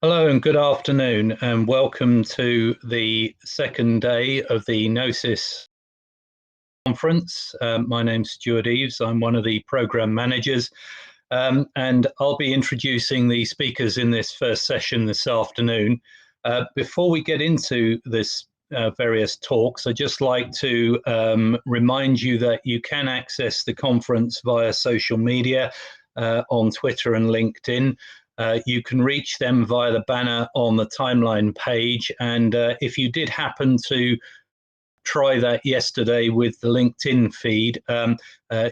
Hello and good afternoon, and welcome to the second day of the GNOSIS conference. My name's Stuart Eves. I'm one of the program managers, and I'll be introducing the speakers in this first session this afternoon. Before we get into this various talks, I'd just like to remind you that you can access the conference via social media on Twitter and LinkedIn. You can reach them via the banner on the timeline page. And if you did happen to try that yesterday with the LinkedIn feed,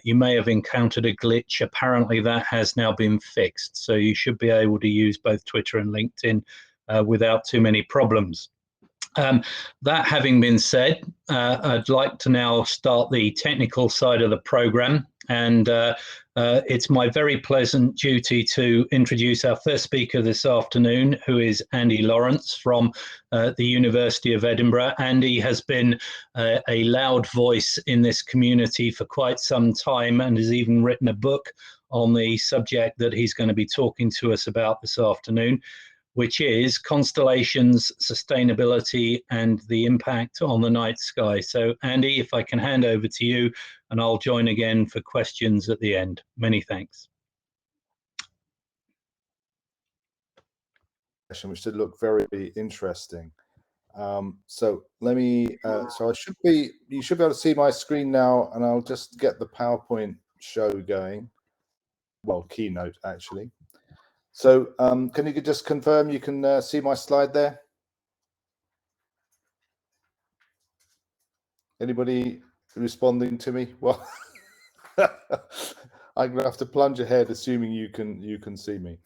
you may have encountered a glitch. Apparently that has now been fixed. So you should be able to use both Twitter and LinkedIn without too many problems. That having been said, I'd like to now start the technical side of the program, and it's my very pleasant duty to introduce our first speaker this afternoon, who is Andy Lawrence from the University of Edinburgh. Andy has been a loud voice in this community for quite some time and has even written a book on the subject that he's going to be talking to us about this afternoon, which is Constellations, Sustainability and the Impact on the Night Sky. So Andy, if I can hand over to you, and I'll join again for questions at the end. Many thanks. Which did look very interesting. So let me, so you should be able to see my screen now, and I'll just get the PowerPoint show going. Well, Keynote actually. So can you just confirm you can see my slide there? Anybody responding to me? Well, I'm gonna have to plunge ahead, assuming you can see me.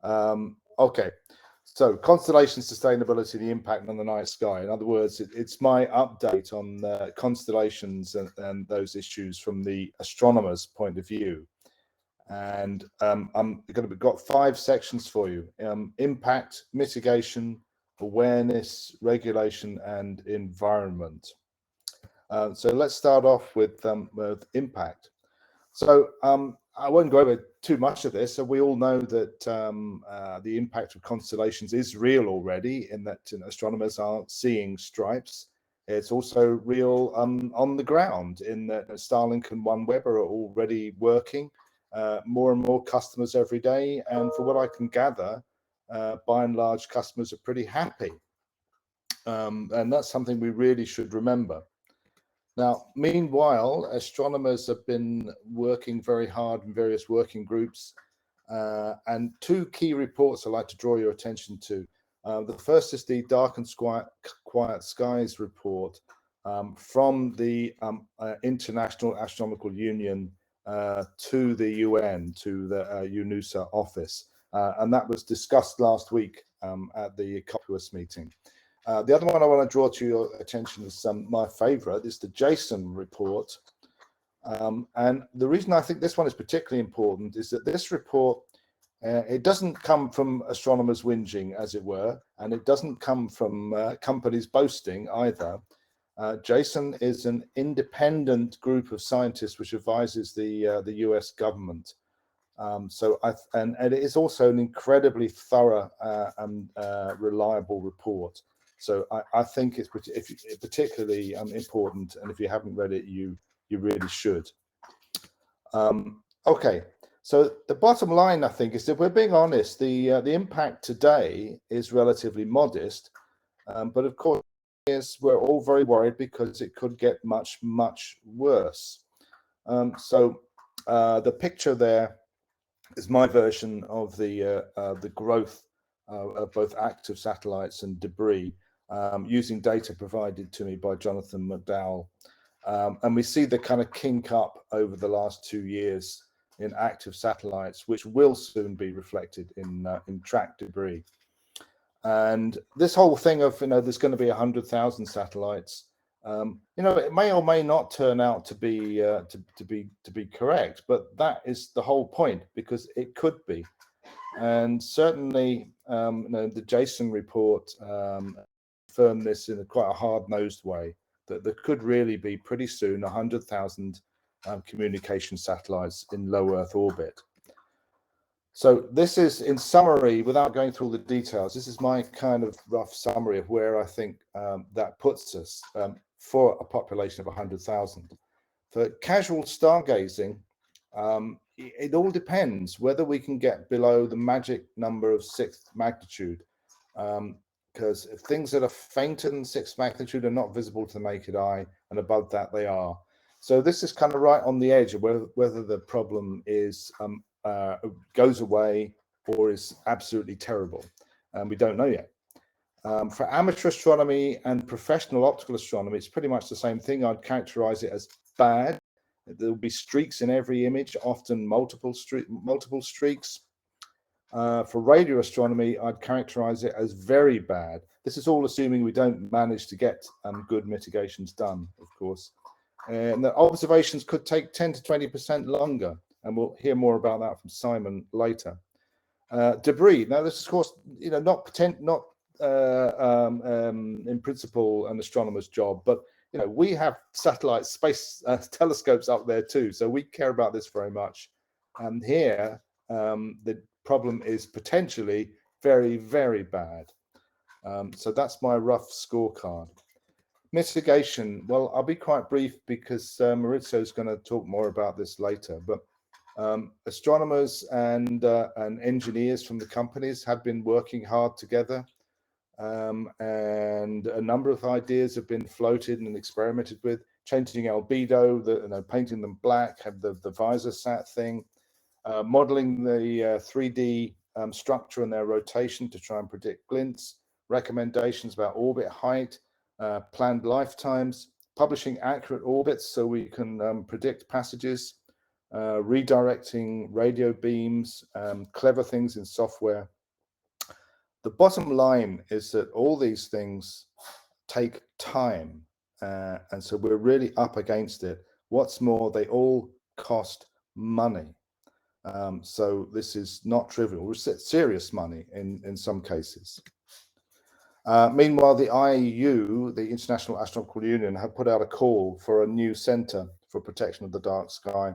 Okay, so constellation sustainability, the impact on the night sky. In other words, it's my update on constellations and those issues from the astronomer's point of view. And I'm going to got 5 sections for you: impact, mitigation, awareness, regulation, and environment. So let's start off with impact. So I won't go over too much of this. So we all know that the impact of constellations is real already, in that astronomers are seeing stripes. It's also real on the ground, in that Starlink and OneWeb are already working. More and more customers every day, and for what I can gather, by and large, customers are pretty happy. And that's something we really should remember. Now, meanwhile, astronomers have been working very hard in various working groups, and 2 key reports I'd like to draw your attention to. The first is the Dark and Quiet Skies report from the International Astronomical Union to the UN, to the UNUSA office, and that was discussed last week at the COPUOS meeting. The other one I want to draw to your attention is my favorite, is the JASON report. And the reason I think this one is particularly important is that this report, it doesn't come from astronomers whinging, as it were, and it doesn't come from companies boasting either. JASON is an independent group of scientists which advises the US government. And it is also an incredibly thorough and reliable report. So I think it's particularly important, and if you haven't read it, you really should. Okay, so the bottom line, I think, is that we're being honest. The impact today is relatively modest, but of course, we're all very worried because it could get much worse. So the picture there is my version of the growth of both active satellites and debris, using data provided to me by Jonathan McDowell. And we see the kind of kink up over the last 2 years in active satellites, which will soon be reflected in tracked debris. And this whole thing of, there's going to be 100,000 satellites, it may or may not turn out to be correct, but that is the whole point, because it could be. And certainly, the JASON report confirmed this in quite a hard-nosed way, that there could really be pretty soon 100,000 communication satellites in low Earth orbit. So this is, in summary, without going through all the details, this is my kind of rough summary of where I think that puts us for a population of 100,000. For casual stargazing, it all depends whether we can get below the magic number of 6th magnitude, because things that are fainter than 6th magnitude are not visible to the naked eye, and above that they are. So this is kind of right on the edge of whether the problem is goes away or is absolutely terrible, and we don't know yet. For amateur astronomy and professional optical astronomy, it's pretty much the same thing. I'd characterize it as bad. There'll be streaks in every image, often multiple streaks. For radio astronomy, I'd characterize it as very bad. This is all assuming we don't manage to get good mitigations done, of course. And the observations could take 10 to 20% longer, and we'll hear more about that from Simon later. Debris. Now, this is, of course, not in principle an astronomer's job, but we have satellite space telescopes up there too, so we care about this very much. And here, the problem is potentially very, very bad. So that's my rough scorecard. Mitigation. Well, I'll be quite brief because Maurizio is going to talk more about this later. But astronomers and engineers from the companies have been working hard together, and a number of ideas have been floated and experimented with. Changing albedo, painting them black, have the visor sat thing, modeling the 3D structure and their rotation to try and predict glints, recommendations about orbit height, planned lifetimes, publishing accurate orbits so we can predict passages, redirecting radio beams, clever things in software. The bottom line is that all these things take time, and so we're really up against it. What's more, they all cost money. So this is not trivial. It's serious money in some cases. Meanwhile, the IAU, the International Astronomical Union, have put out a call for a new centre for protection of the dark sky.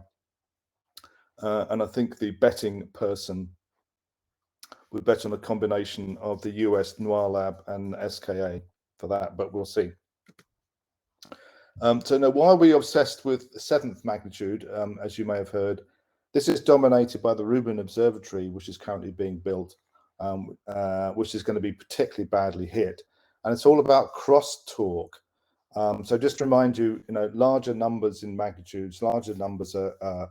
And I think the betting person would bet on a combination of the US NOIR Lab and SKA for that, but we'll see. So now, why are we obsessed with 7th magnitude? As you may have heard, this is dominated by the Rubin Observatory, which is currently being built, which is going to be particularly badly hit. And it's all about crosstalk. So just to remind you, larger numbers in magnitudes, larger numbers are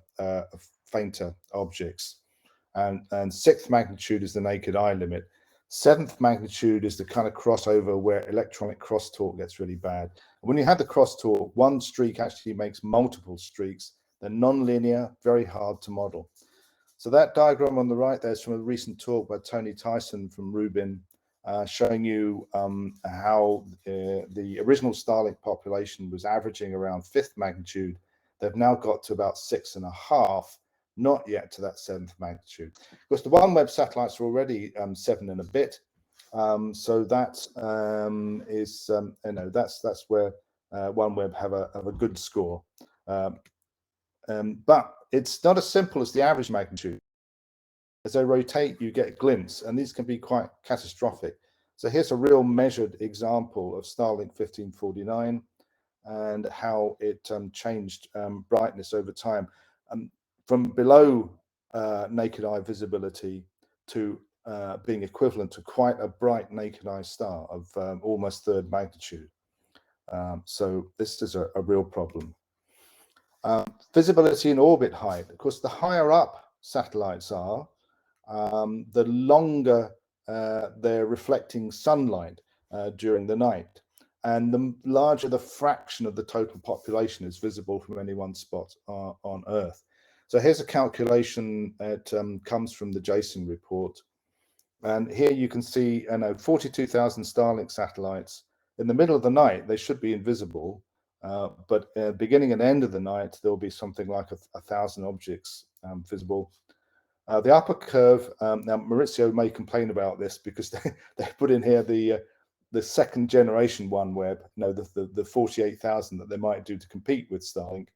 fainter objects. And 6th magnitude is the naked eye limit. 7th magnitude is the kind of crossover where electronic crosstalk gets really bad. When you have the crosstalk, one streak actually makes multiple streaks. They're non-linear, very hard to model. So that diagram on the right there is from a recent talk by Tony Tyson from Rubin, showing you how the original Starlink population was averaging around 5th magnitude. They've now got to about 6.5, not yet to that 7th magnitude. Because the OneWeb satellites are already 7 and a bit. So that is, that's where OneWeb have a good score. But it's not as simple as the average magnitude. As they rotate, you get glints, and these can be quite catastrophic. So here's a real measured example of Starlink 1549 and how it changed brightness over time. From below naked eye visibility to being equivalent to quite a bright naked eye star of almost 3rd magnitude. So this is a real problem. Visibility and orbit height. Of course, the higher up satellites are, the longer they're reflecting sunlight during the night, and the larger the fraction of the total population is visible from any one spot on Earth. So here's a calculation that comes from the JASON report. And here you can see 42,000 Starlink satellites. In the middle of the night, they should be invisible. But beginning and end of the night, there'll be something like 1,000 objects visible. The upper curve, now Maurizio may complain about this because they put in here the 2nd generation OneWeb, the 48,000 that they might do to compete with Starlink.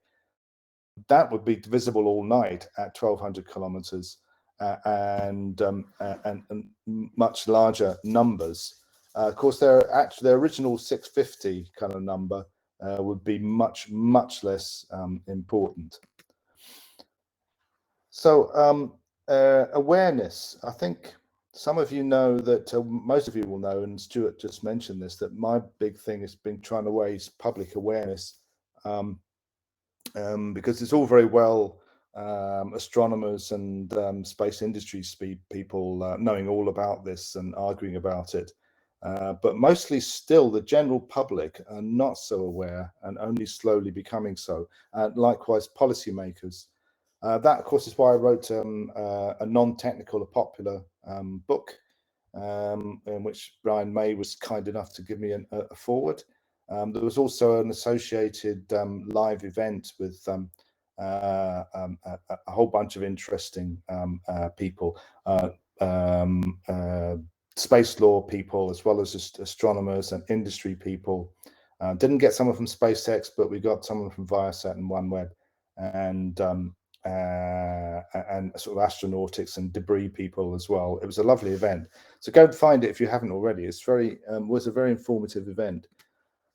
That would be visible all night at 1,200 kilometers. and much larger numbers. Of course, their original 650 kind of number would be much less important. So awareness. I think some of you know that, most of you will know, and Stuart just mentioned this, that my big thing has been trying to raise public awareness, because it's all very well astronomers and space industry people knowing all about this and arguing about it. But mostly still the general public are not so aware and only slowly becoming so. Likewise, policymakers. That, of course, is why I wrote a non-technical, a popular book, in which Brian May was kind enough to give me a forward. There was also an associated live event with a whole bunch of interesting people, space law people, as well as astronomers and industry people. Didn't get someone from SpaceX, but we got someone from Viasat and OneWeb, and sort of astronautics and debris people as well. It was a lovely event, so go and find it if you haven't already. It's was a very informative event.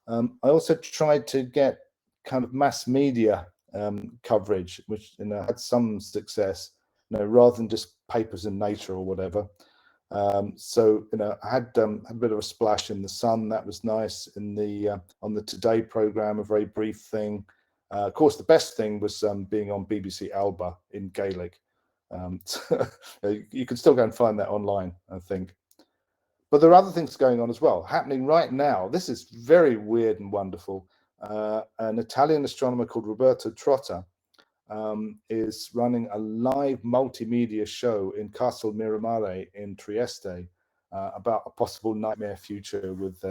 I also tried to get kind of mass media coverage, which had some success, rather than just papers in Nature or whatever. So I had a bit of a splash in the Sun. That was nice. In the on the Today program, a very brief thing. Of course, the best thing was being on BBC Alba in Gaelic. You can still go and find that online, I think. But there are other things going on as well, happening right now. This is very weird and wonderful. An Italian astronomer called Roberto Trotta is running a live multimedia show in Castel Miramare in Trieste about a possible nightmare future with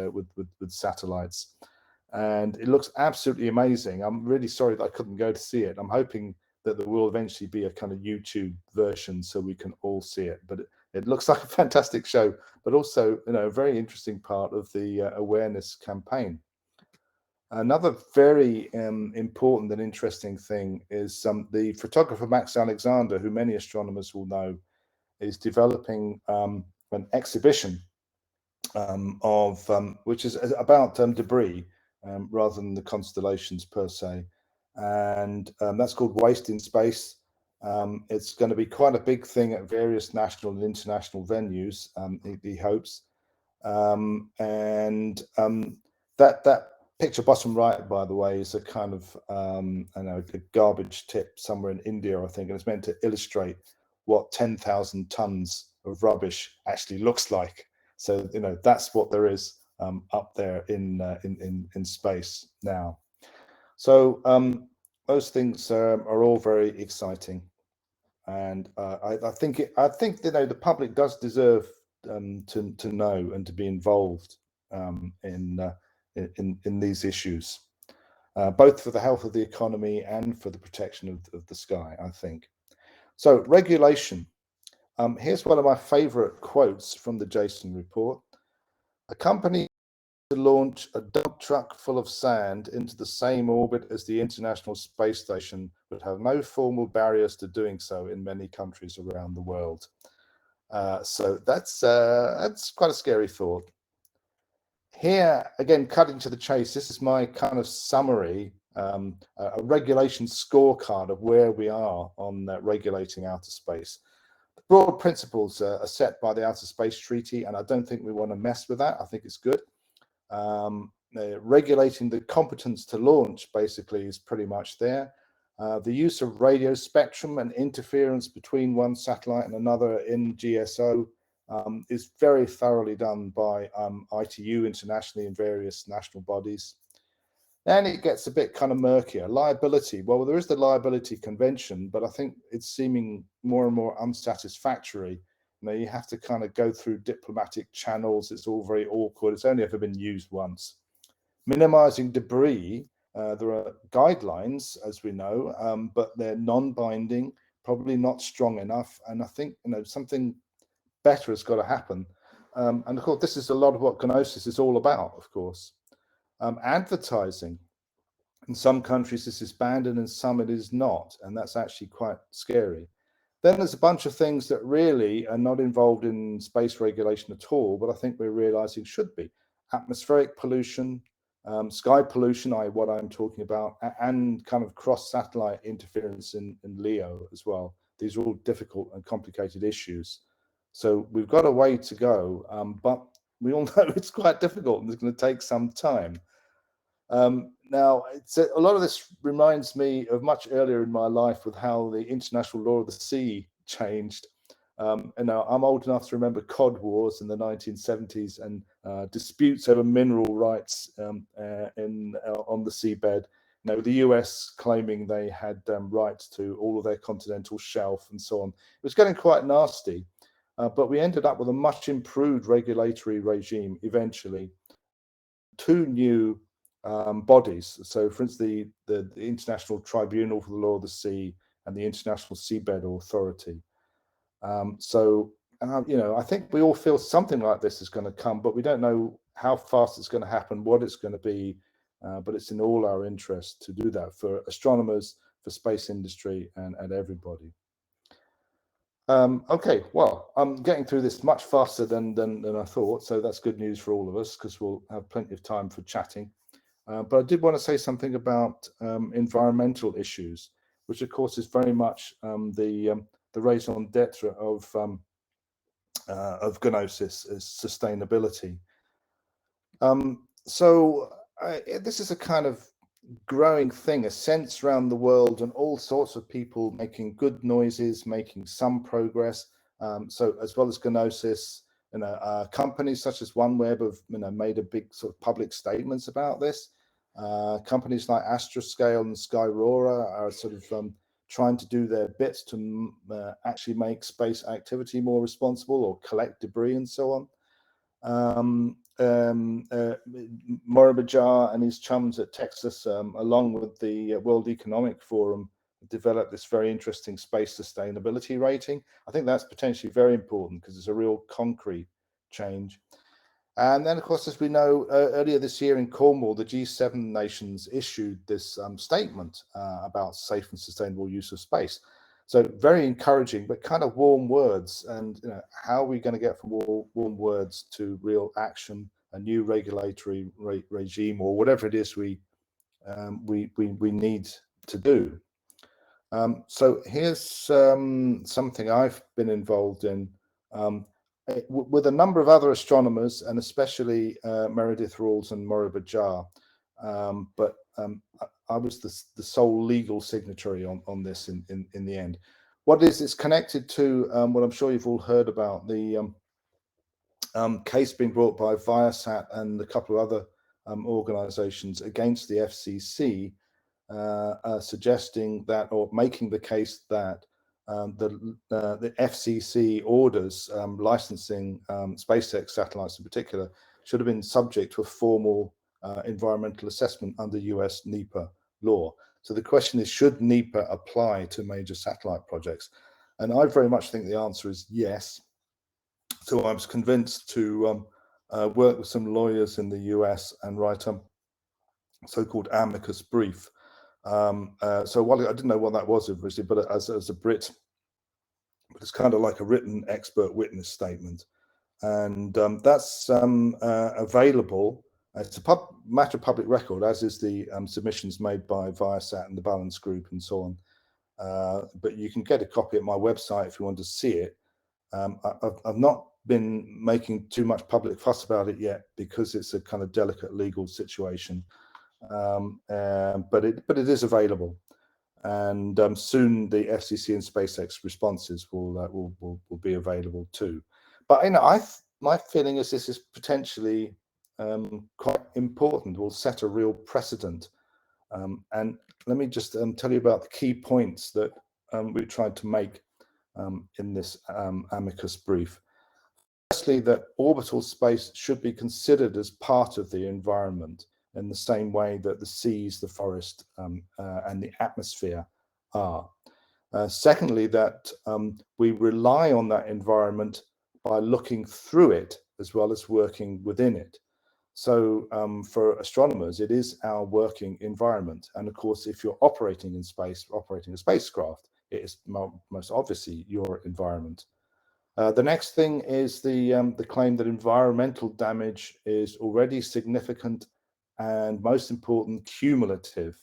satellites. And it looks absolutely amazing. I'm really sorry that I couldn't go to see it. I'm hoping that there will eventually be a kind of YouTube version so we can all see it. But it looks like a fantastic show, but also, a very interesting part of the awareness campaign. Another very important and interesting thing is the photographer Max Alexander, who many astronomers will know, is developing an exhibition which is about debris rather than the constellations per se, and that's called Waste in Space. It's going to be quite a big thing at various national and international venues, he hopes, and that picture bottom right, by the way, is a kind of a garbage tip somewhere in India, I think, and it's meant to illustrate what 10,000 tons of rubbish actually looks like. So that's what there is up there in space now. So those things are all very exciting, and I think the public does deserve to know and to be involved in these issues, both for the health of the economy and for the protection of the sky, I think. So regulation. Here's one of my favorite quotes from the Jason report. A company to launch a dump truck full of sand into the same orbit as the International Space Station would have no formal barriers to doing so in many countries around the world. So that's quite a scary thought. Here, again, cutting to the chase, this is my kind of summary, a regulation scorecard of where we are on regulating outer space. The broad principles are set by the Outer Space Treaty, and I don't think we want to mess with that. I think it's good. Regulating the competence to launch, basically, is pretty much there. The use of radio spectrum and interference between one satellite and another in GSO is very thoroughly done by ITU internationally and various national bodies. Then it gets a bit kind of murkier. Liability. Well, there is the liability convention, but I think it's seeming more and more unsatisfactory. You have to kind of go through diplomatic channels. It's all very awkward. It's only ever been used once. Minimizing debris. There are guidelines, as we know, but they're non-binding, probably not strong enough. And I think something better has got to happen. And of course, this is a lot of what GNOSIS is all about, of course. Advertising. In some countries, this is banned, and in some it is not. And that's actually quite scary. Then there's a bunch of things that really are not involved in space regulation at all, but I think we're realizing should be. Atmospheric pollution, sky pollution, what I'm talking about, and kind of cross-satellite interference in LEO as well. These are all difficult and complicated issues. So we've got a way to go, but we all know it's quite difficult and it's going to take some time. Now, a lot of this reminds me of much earlier in my life with how the international law of the sea changed. And now I'm old enough to remember cod wars in the 1970s and disputes over mineral rights on the seabed. You know, the US claiming they had rights to all of their continental shelf and so on. It was getting quite nasty, but we ended up with a much improved regulatory regime eventually. Two new bodies. So, for instance, the International Tribunal for the Law of the Sea and the International Seabed Authority. You know, I think we all feel something like this is going to come, but we don't know how fast it's going to happen, what it's going to be. But it's in all our interest to do that for astronomers, for space industry, and everybody. Okay, well, I'm getting through this much faster than I thought, so that's good news for all of us because we'll have plenty of time for chatting. But I did want to say something about environmental issues, which of course is very much the raison d'etre of GNOSIS is sustainability. This is a kind of growing thing, a sense around the world, and all sorts of people making good noises, making some progress. So as well as GNOSIS, you know, companies such as OneWeb have made a big sort of public statements about this. Companies like Astroscale and Skyrora are sort of trying to do their bits to actually make space activity more responsible or collect debris and so on. Maurizio and his chums at Texas, along with the World Economic Forum, developed this very interesting space sustainability rating. I think that's potentially very important because it's a real concrete change. And then, of course, as we know, earlier this year in Cornwall, the G7 nations issued this statement about safe and sustainable use of space. So very encouraging, but kind of warm words. And you know, how are we going to get from warm words to real action, a new regulatory regime, or whatever it is we need to do? So here's something I've been involved in with a number of other astronomers, and especially Meredith Rawls and Maurizio. But I was the sole legal signatory on this in the end. What it is, it's connected to what I'm sure you've all heard about, the case being brought by Viasat and a couple of other organizations against the FCC, suggesting that, or making the case that the FCC orders licensing SpaceX satellites in particular should have been subject to a formal environmental assessment under US NEPA law. So the question is, should NEPA apply to major satellite projects? And I very much think the answer is yes. So I was convinced to work with some lawyers in the US and write a so-called amicus brief. So while I didn't know what that was originally, but as a Brit, but it's kind of like a written expert witness statement, and that's available. It's a matter of public record, as is the submissions made by Viasat and the Balance Group and so on. But you can get a copy at my website if you want to see it. I've not been making too much public fuss about it yet because it's a kind of delicate legal situation. But it is available, and soon the FCC and SpaceX responses will be available too. But you know, my feeling is this is potentially quite important. Will set a real precedent. And let me just tell you about the key points that we tried to make in this amicus brief. Firstly, that orbital space should be considered as part of the environment in the same way that the seas, the forest, and the atmosphere are. Secondly, that we rely on that environment by looking through it as well as working within it. So for astronomers, it is our working environment. And of course, if you're operating in space, operating a spacecraft, it is most obviously your environment. The next thing is the claim that environmental damage is already significant and, most important, cumulative.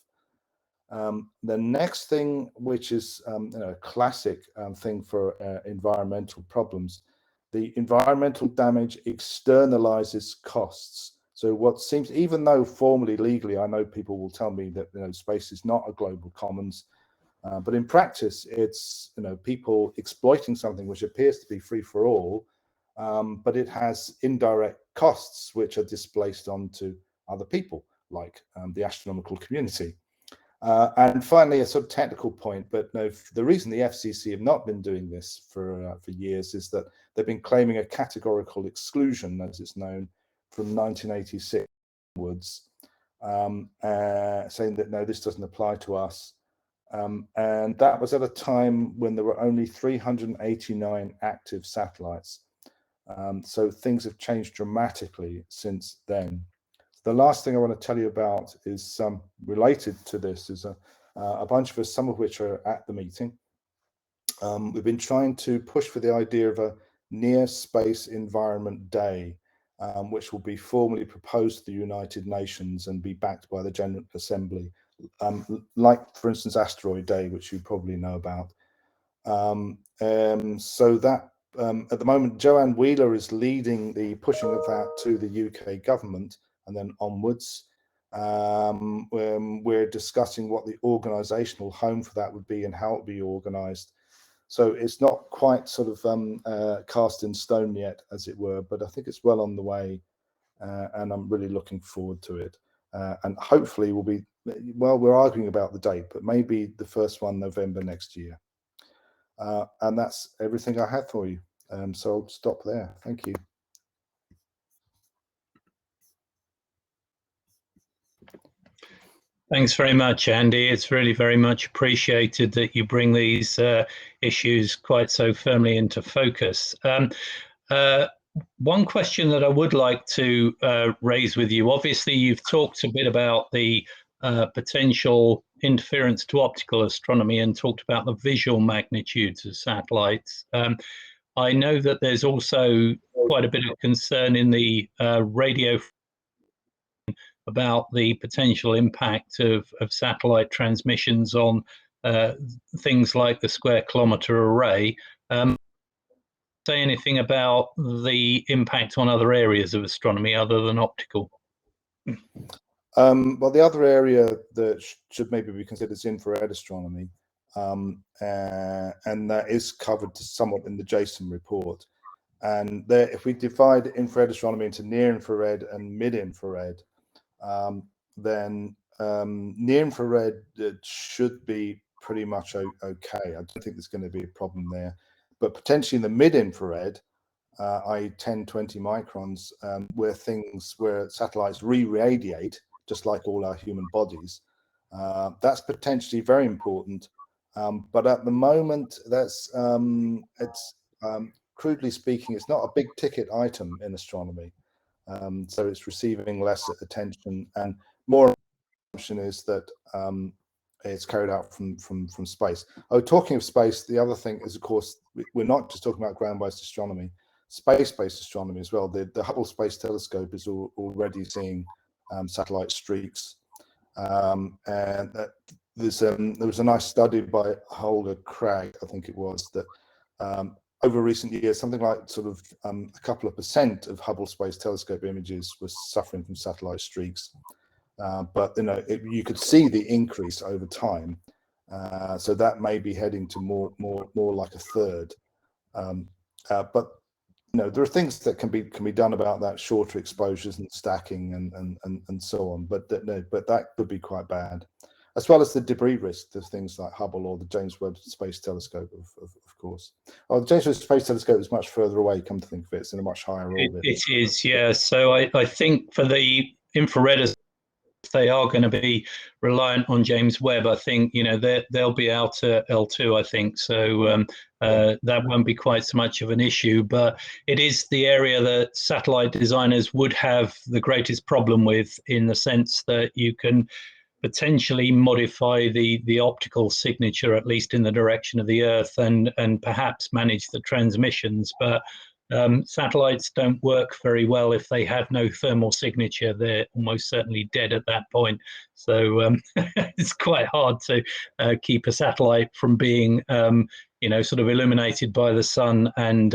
The next thing, which is a classic thing for environmental problems, the environmental damage externalizes costs. So what seems, even though formally, legally, I know people will tell me that space is not a global commons, but in practice, it's people exploiting something which appears to be free for all, but it has indirect costs which are displaced onto other people, like the astronomical community. And finally, a sort of technical point, but no, the reason the FCC have not been doing this for years is that they've been claiming a categorical exclusion, as it's known, from 1986 onwards, saying that no, this doesn't apply to us. And that was at a time when there were only 389 active satellites. So things have changed dramatically since then. The last thing I want to tell you about is related to this, is a bunch of us, some of which are at the meeting. We've been trying to push for the idea of a Near Space Environment Day, which will be formally proposed to the United Nations and be backed by the General Assembly, like, for instance, Asteroid Day, which you probably know about. So that at the moment, Joanne Wheeler is leading the pushing of that to the UK government and then onwards. We're discussing what the organisational home for that would be and how it would be organised. So it's not quite sort of cast in stone yet, as it were, but I think it's well on the way, and I'm really looking forward to it. And hopefully we'll be, well, we're arguing about the date, but maybe the first one November next year. And that's everything I have for you. So I'll stop there. Thank you. Thanks very much, Andy. It's really very much appreciated that you bring these issues quite so firmly into focus. One question that I would like to raise with you, obviously you've talked a bit about the potential interference to optical astronomy and talked about the visual magnitudes of satellites. I know that there's also quite a bit of concern in the radio about the potential impact of satellite transmissions on things like the square kilometre array. Say anything about the impact on other areas of astronomy other than optical? Well, the other area that should maybe be considered is infrared astronomy, and that is covered somewhat in the JSON report. And there, if we divide infrared astronomy into near infrared and mid infrared, then near infrared should be pretty much okay. I don't think there's going to be a problem there, but potentially in the mid infrared, i.e. 10, 20 microns, where satellites re-radiate, just like all our human bodies, that's potentially very important. But at the moment, that's crudely speaking, it's not a big ticket item in astronomy. So it's receiving less attention, and more assumption is that it's carried out from space. Oh, talking of space, the other thing is, of course, we're not just talking about ground-based astronomy, space-based astronomy as well. The Hubble Space Telescope is already seeing satellite streaks, and there was a nice study by Holder Cragg, I think it was, that over recent years, something like sort of a couple of % of Hubble Space Telescope images was suffering from satellite streaks. But you could see the increase over time, so that may be heading to more like a third. But there are things that can be done about that, shorter exposures and stacking and so on. But that could be quite bad, as well as the debris risk to things like Hubble or the James Webb Space Telescope, of course. Oh, the James Webb Space Telescope is much further away. Come to think of it, it's in a much higher orbit. It is, yeah. So I think for the infrared, they are going to be reliant on James Webb. I think they'll be out at L2. I think so. That won't be quite so much of an issue. But it is the area that satellite designers would have the greatest problem with, in the sense that you can potentially modify the optical signature, at least in the direction of the Earth, and perhaps manage the transmissions. But satellites don't work very well if they have no thermal signature. They're almost certainly dead at that point. So it's quite hard to keep a satellite from being, sort of illuminated by the sun and,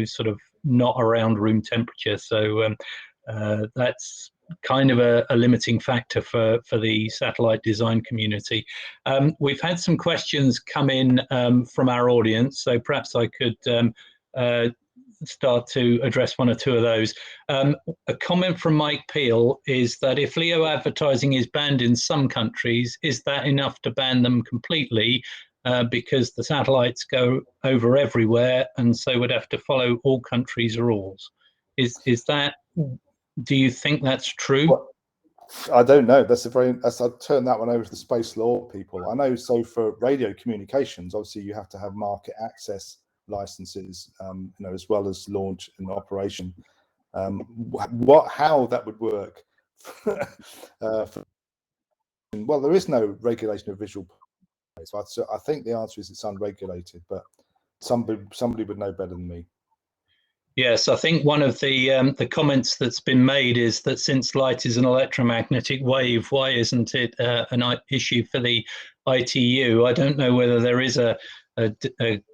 sort of not around room temperature. So that's kind of a limiting factor for the satellite design community. We've had some questions come in from our audience, so perhaps I could start to address one or two of those. A comment from Mike Peel is that if LEO advertising is banned in some countries, is that enough to ban them completely? Because the satellites go over everywhere, and so would have to follow all countries' rules. Is that? Do you think that's true? Well, I don't know. I'll turn that one over to the space law people. I know. So for radio communications, obviously you have to have market access licenses, as well as launch and operation. How that would work? Well, there is no regulation of visual. So I think the answer is it's unregulated, but somebody would know better than me. Yes, I think one of the comments that's been made is that since light is an electromagnetic wave, why isn't it an issue for the ITU? I don't know whether there is a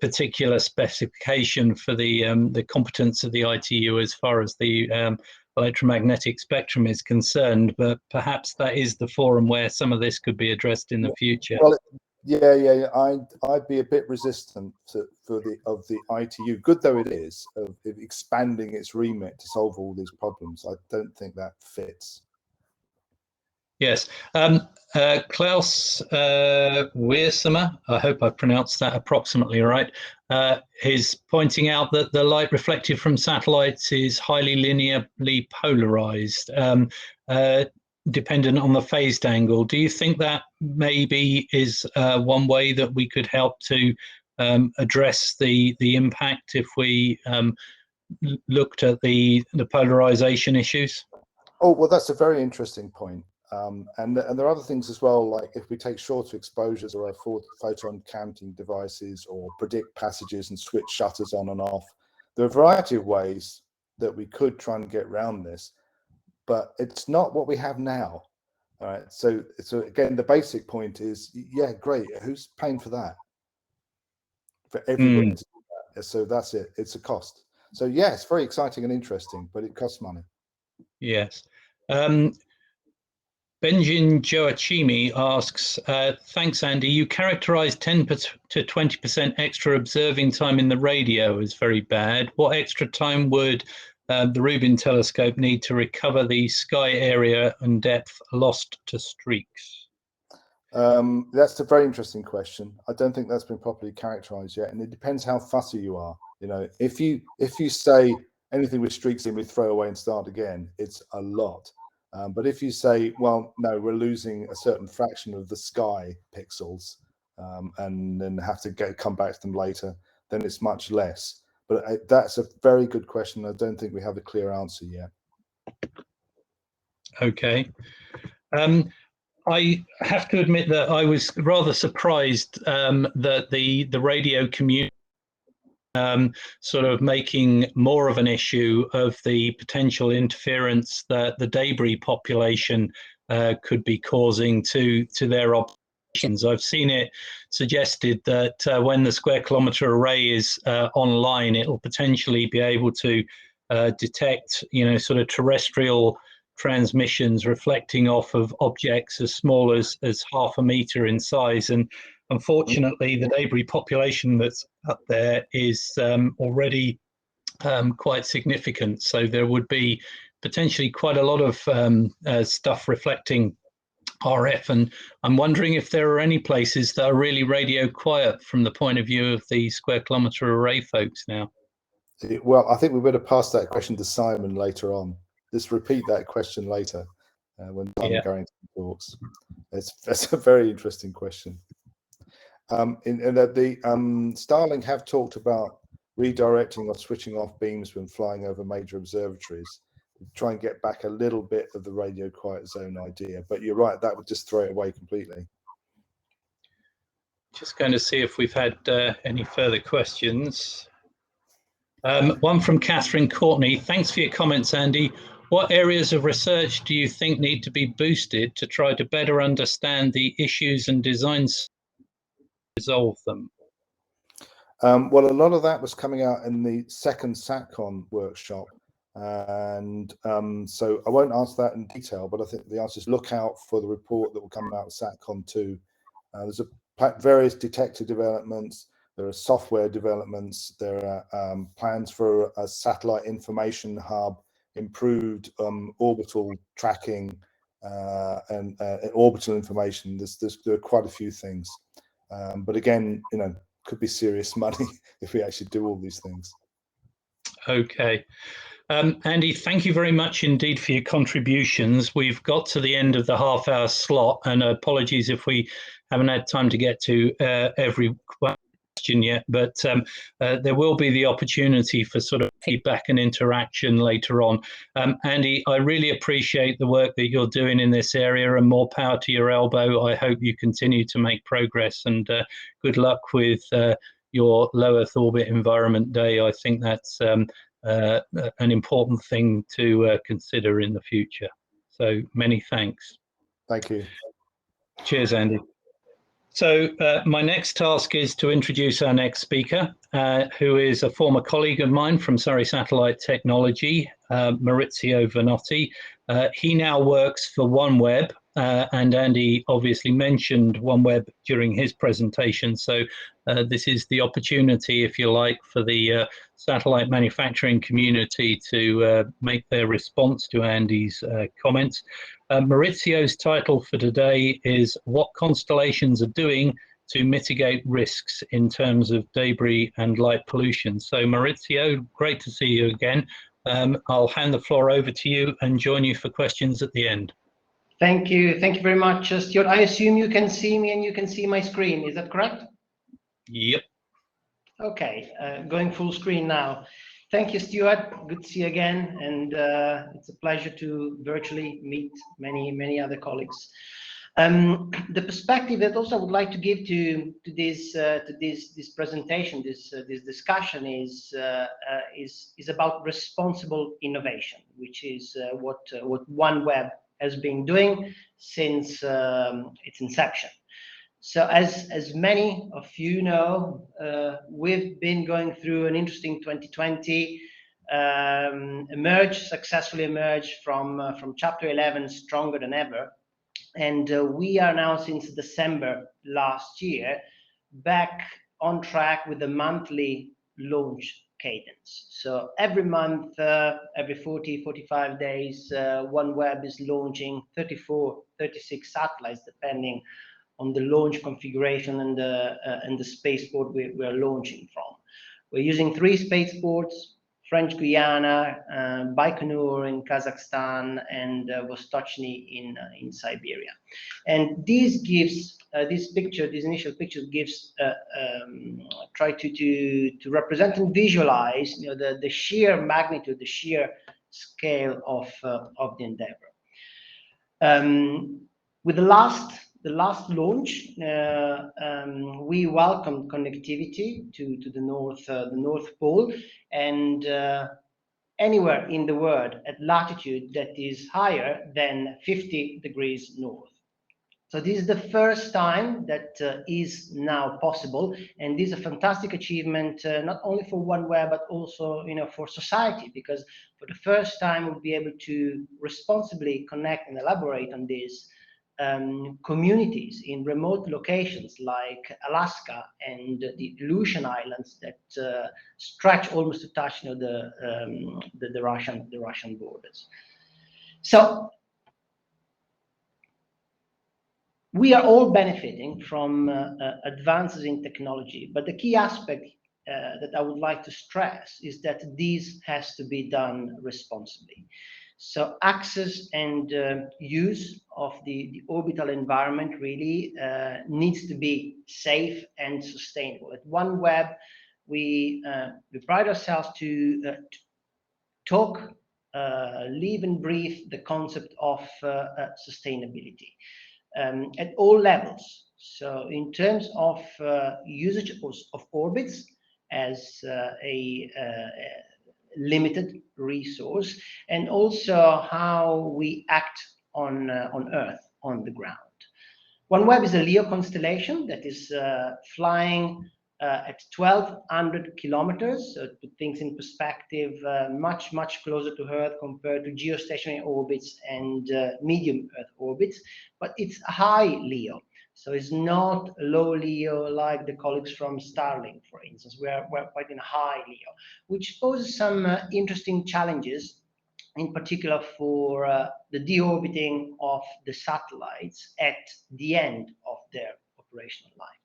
particular specification for the competence of the ITU as far as the electromagnetic spectrum is concerned, but perhaps that is the forum where some of this could be addressed in the future. Well, yeah. I'd be a bit resistant of the ITU, good though it is, of expanding its remit to solve all these problems. I don't think that fits. Yes. Klaus Weersemer, I hope I pronounced that approximately right, is pointing out that the light reflected from satellites is highly linearly polarized, dependent on the phased angle. Do you think that maybe is one way that we could help to address the impact if we looked at the polarization issues? Oh, well, that's a very interesting point. And there are other things as well, like if we take shorter exposures or photon counting devices or predict passages and switch shutters on and off. There are a variety of ways that we could try and get around this, but it's not what we have now. All right. So again, the basic point is, yeah, great. Who's paying for that? For everybody to do that. So that's it. It's a cost. So yeah, it's very exciting and interesting, but it costs money. Yes. Benjin Joachimi asks, thanks, Andy. You characterized 10 to 20% extra observing time in the radio as very bad. What extra time would the Rubin telescope need to recover the sky area and depth lost to streaks? That's a very interesting question. I don't think that's been properly characterized yet, and it depends how fussy you are. If you say anything with streaks in, we throw away and start again, it's a lot. But if you say, well, no, we're losing a certain fraction of the sky pixels, and then have to come back to them later, then it's much less. But that's a very good question. I don't think we have a clear answer yet. Okay. I have to admit that I was rather surprised that the radio community sort of making more of an issue of the potential interference that the debris population could be causing to their operations. I've seen it suggested that when the square kilometre array is online, it will potentially be able to detect, sort of terrestrial transmissions reflecting off of objects as small as half a metre in size. And unfortunately, the debris population that's up there is already quite significant. So there would be potentially quite a lot of stuff reflecting RF. And I'm wondering if there are any places that are really radio quiet from the point of view of the square kilometre array folks now. Well, I think we better pass that question to Simon later on. Just repeat that question later when I'm going to the talks. That's a very interesting question. Starlink have talked about redirecting or switching off beams when flying over major observatories. try and get back a little bit of the radio quiet zone idea. But you're right, that would just throw it away completely. Just going to see if we've had any further questions. One from Catherine Courtney. Thanks for your comments, Andy. What areas of research do you think need to be boosted to try to better understand the issues and designs to resolve them? Well, a lot of that was coming out in the second SATCON workshop. And so I won't answer that in detail, but I think the answer is look out for the report that will come out of SATCON 2. There's various detector developments. There are software developments. There are plans for a satellite information hub, improved orbital tracking and orbital information. There are quite a few things. But again, you know, could be serious money if we actually do all these things. Okay. Andy, thank you very much indeed for your contributions. We've got to the end of the half-hour slot, and apologies if we haven't had time to get to every question yet, but there will be the opportunity for sort of feedback and interaction later on. Andy, I really appreciate the work that you're doing in this area, and more power to your elbow. I hope you continue to make progress, and good luck with your low Earth orbit environment day. I think that's an important thing to consider in the future. So many thanks. Thank you. Cheers, Andy. So my next task is to introduce our next speaker, who is a former colleague of mine from Surrey Satellite Technology, Maurizio Vanotti. He now works for OneWeb, and Andy obviously mentioned OneWeb during his presentation. So this is the opportunity, if you like, for the satellite manufacturing community to make their response to Andy's comments. Maurizio's title for today is What Constellations Are Doing to Mitigate Risks in Terms of Debris and Light Pollution. So Maurizio, great to see you again. I'll hand the floor over to you and join you for questions at the end. Thank you very much, Stuart. I assume you can see me and you can see my screen, is that correct? Yep. Okay, going full screen now. Thank you, Stuart. Good to see you again, and it's a pleasure to virtually meet many other colleagues. The perspective that also I would like to give to this presentation, this discussion is about responsible innovation, which is what OneWeb has been doing since its inception. So as many of you know, we've been going through an interesting 2020, successfully emerged from Chapter 11 stronger than ever. And we are now, since December last year, back on track with the monthly launch cadence. So every month, every 40-45 days, OneWeb is launching 34-36 satellites, depending on the launch configuration and the spaceport we're launching from. We're using 3 spaceports: French Guiana, Baikonur in Kazakhstan, and Vostochny in Siberia. And this gives this initial picture gives try to represent and visualize, you know, the sheer magnitude, the sheer scale of the endeavor. With the last launch, we welcomed connectivity to the North Pole, and anywhere in the world at latitude that is higher than 50 degrees north. So this is the first time that is now possible, and this is a fantastic achievement, not only for OneWeb but also, you know, for society, because for the first time we'll be able to responsibly connect and elaborate on this. Communities in remote locations like Alaska and the Aleutian Islands that stretch almost to touch, you know, the Russian borders. So we are all benefiting from advances in technology, but the key aspect that I would like to stress is that this has to be done responsibly. So access and use of the orbital environment really needs to be safe and sustainable. At OneWeb, we pride ourselves to talk live and breathe the concept of sustainability at all levels. So in terms of usage of orbits as a limited resource, and also how we act on Earth, on the ground. OneWeb is a LEO constellation that is flying at 1,200 kilometers, so to put things in perspective, much closer to Earth compared to geostationary orbits and medium Earth orbits, but it's a high LEO. So it's not a low LEO like the colleagues from Starlink, for instance. We're quite in a high LEO, which poses some interesting challenges, in particular for the deorbiting of the satellites at the end of their operational lifetime.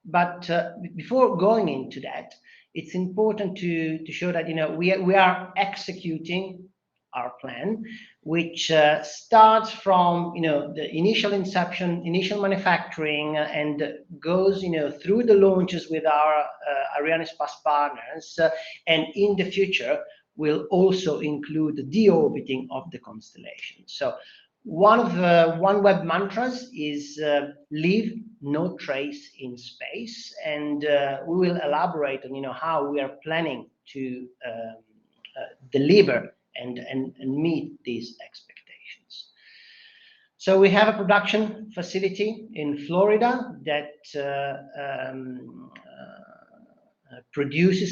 But before going into that, it's important to show that we are executing our plan, which starts from the initial inception, initial manufacturing, and goes through the launches with our Arianespace partners, and in the future will also include the deorbiting of the constellation. So one of the OneWeb mantras is leave no trace in space, and we will elaborate on how we are planning to deliver and meet these expectations. So we have a production facility in Florida that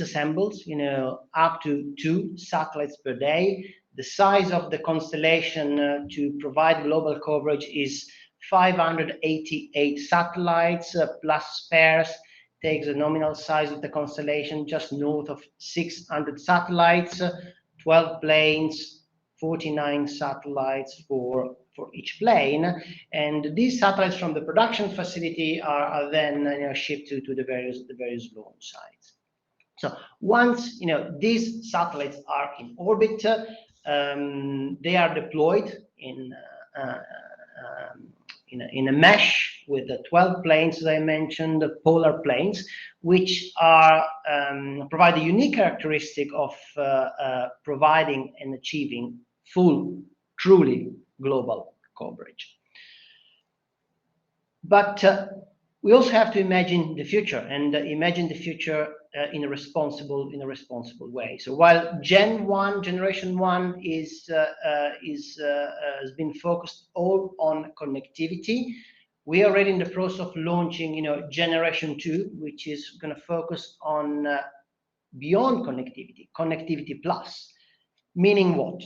assembles up to 2 satellites per day. The size of the constellation to provide global coverage is 588 satellites plus spares. Takes the nominal size of the constellation just north of 600 satellites, 12 planes, 49 satellites for each plane, and these satellites from the production facility are then shipped to the various launch sites. So once these satellites are in orbit, they are deployed in a mesh with the 12 planes, as I mentioned, the polar planes, which are provide the unique characteristic of providing and achieving full, truly global coverage. But we also have to imagine the future, and imagine the future in a responsible way. So while generation one has been focused all on connectivity, we are already in the process of launching generation 2, which is going to focus on beyond connectivity plus. Meaning what?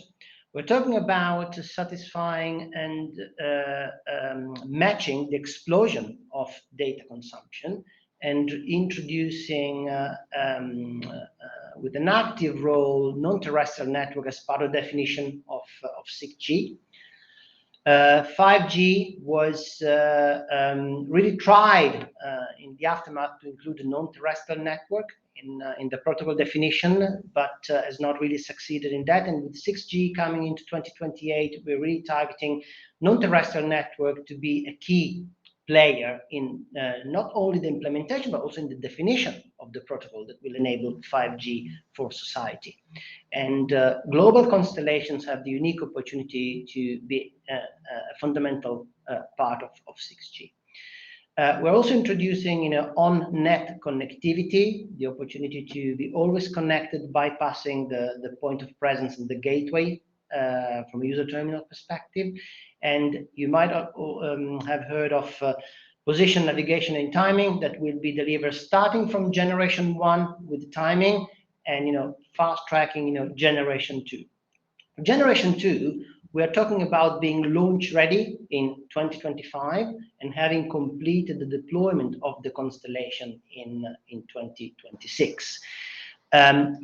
We're talking about satisfying and matching the explosion of data consumption, and introducing with an active role non-terrestrial network as part of the definition of 6G. 5G was really tried in the aftermath to include a non-terrestrial network in the protocol definition, but has not really succeeded in that. And with 6G coming into 2028, we're really targeting non-terrestrial network to be a key player in not only the implementation, but also in the definition of the protocol that will enable 5G for society. And global constellations have the unique opportunity to be a fundamental part of 6G. We're also introducing on-net connectivity, the opportunity to be always connected, bypassing the point of presence and the gateway from a user terminal perspective. And you might have heard of position, navigation, and timing that will be delivered starting from generation 1 with the timing, and fast tracking generation 2. Generation 2, we are talking about being launch ready in 2025 and having completed the deployment of the constellation in 2026.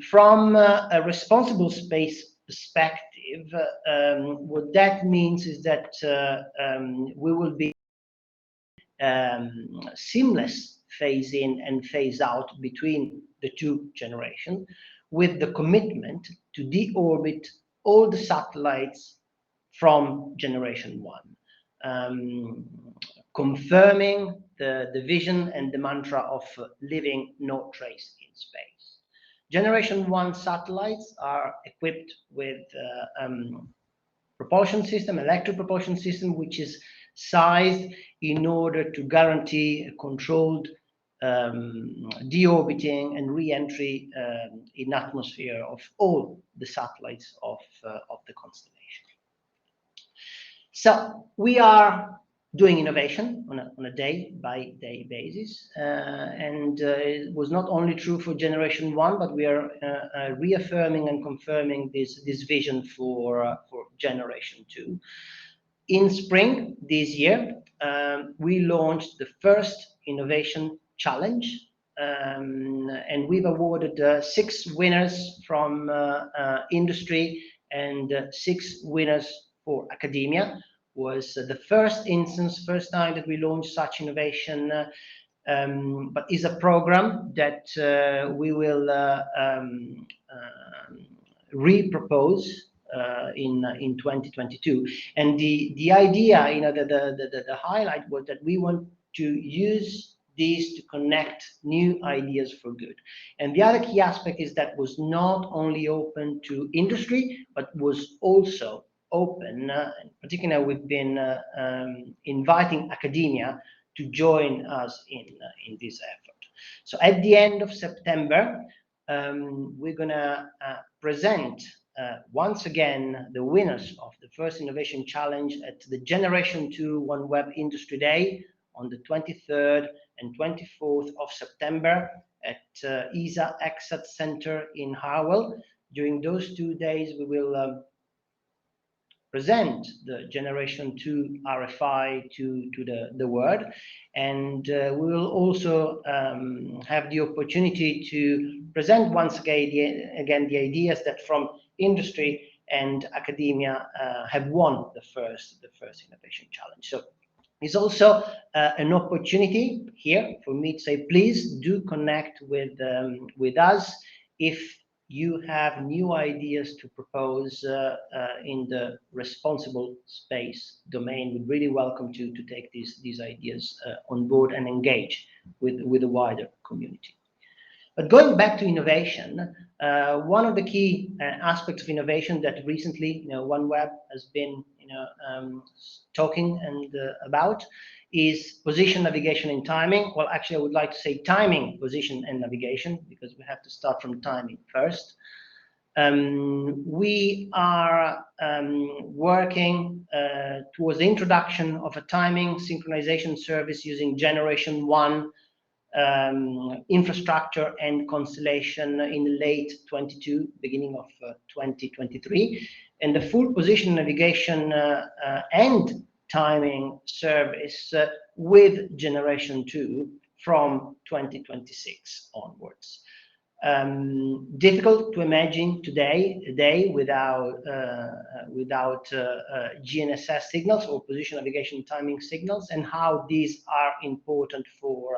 From a responsible space perspective, what that means is that we will be seamless phase in and phase out between the 2 generations, with the commitment to deorbit all the satellites from generation 1, confirming the vision and the mantra of leaving no trace in space. Generation 1 satellites are equipped with propulsion system, electric propulsion system, which is sized in order to guarantee a controlled deorbiting and re-entry in atmosphere of all the satellites of the constellation. So we are doing innovation on a day-by-day basis, and it was not only true for Generation 1, but we are reaffirming and confirming this vision for Generation 2. In spring this year, we launched the first innovation challenge, and we've awarded 6 winners from industry and 6 winners for academia. Was the first time that we launched such innovation, but is a program that we will re-propose in 2022. And the idea, you know, the highlight was that we want to use these to connect new ideas for good. And the other key aspect is that was not only open to industry, but was also open, in particular we've been inviting academia to join us in this effort. So at the end of September, we're gonna present once again the winners of the first innovation challenge at the Generation 2 OneWeb Industry Day on the 23rd and 24th of September at ELSA-d Center in Harwell. During those 2 days, we will present the Generation 2 RFI to the world, and we will also have the opportunity to present once again the ideas that from industry and academia have won the first innovation challenge. So it's also an opportunity here for me to say, please do connect with us if you have new ideas to propose in the responsible space domain. We're really welcome to take these ideas on board and engage with the wider community. But going back to innovation, one of the key aspects of innovation that recently, OneWeb has been, talking and about is position, navigation, and timing. Well, actually, I would like to say timing, position, and navigation, because we have to start from timing first. We are working towards the introduction of a timing synchronization service using Generation 1 infrastructure and constellation in late 22, beginning of 2023, and the full position, navigation, and timing service with Generation 2 from 2026 onwards. Difficult to imagine today a day without GNSS signals or position, navigation, timing signals, and how these are important for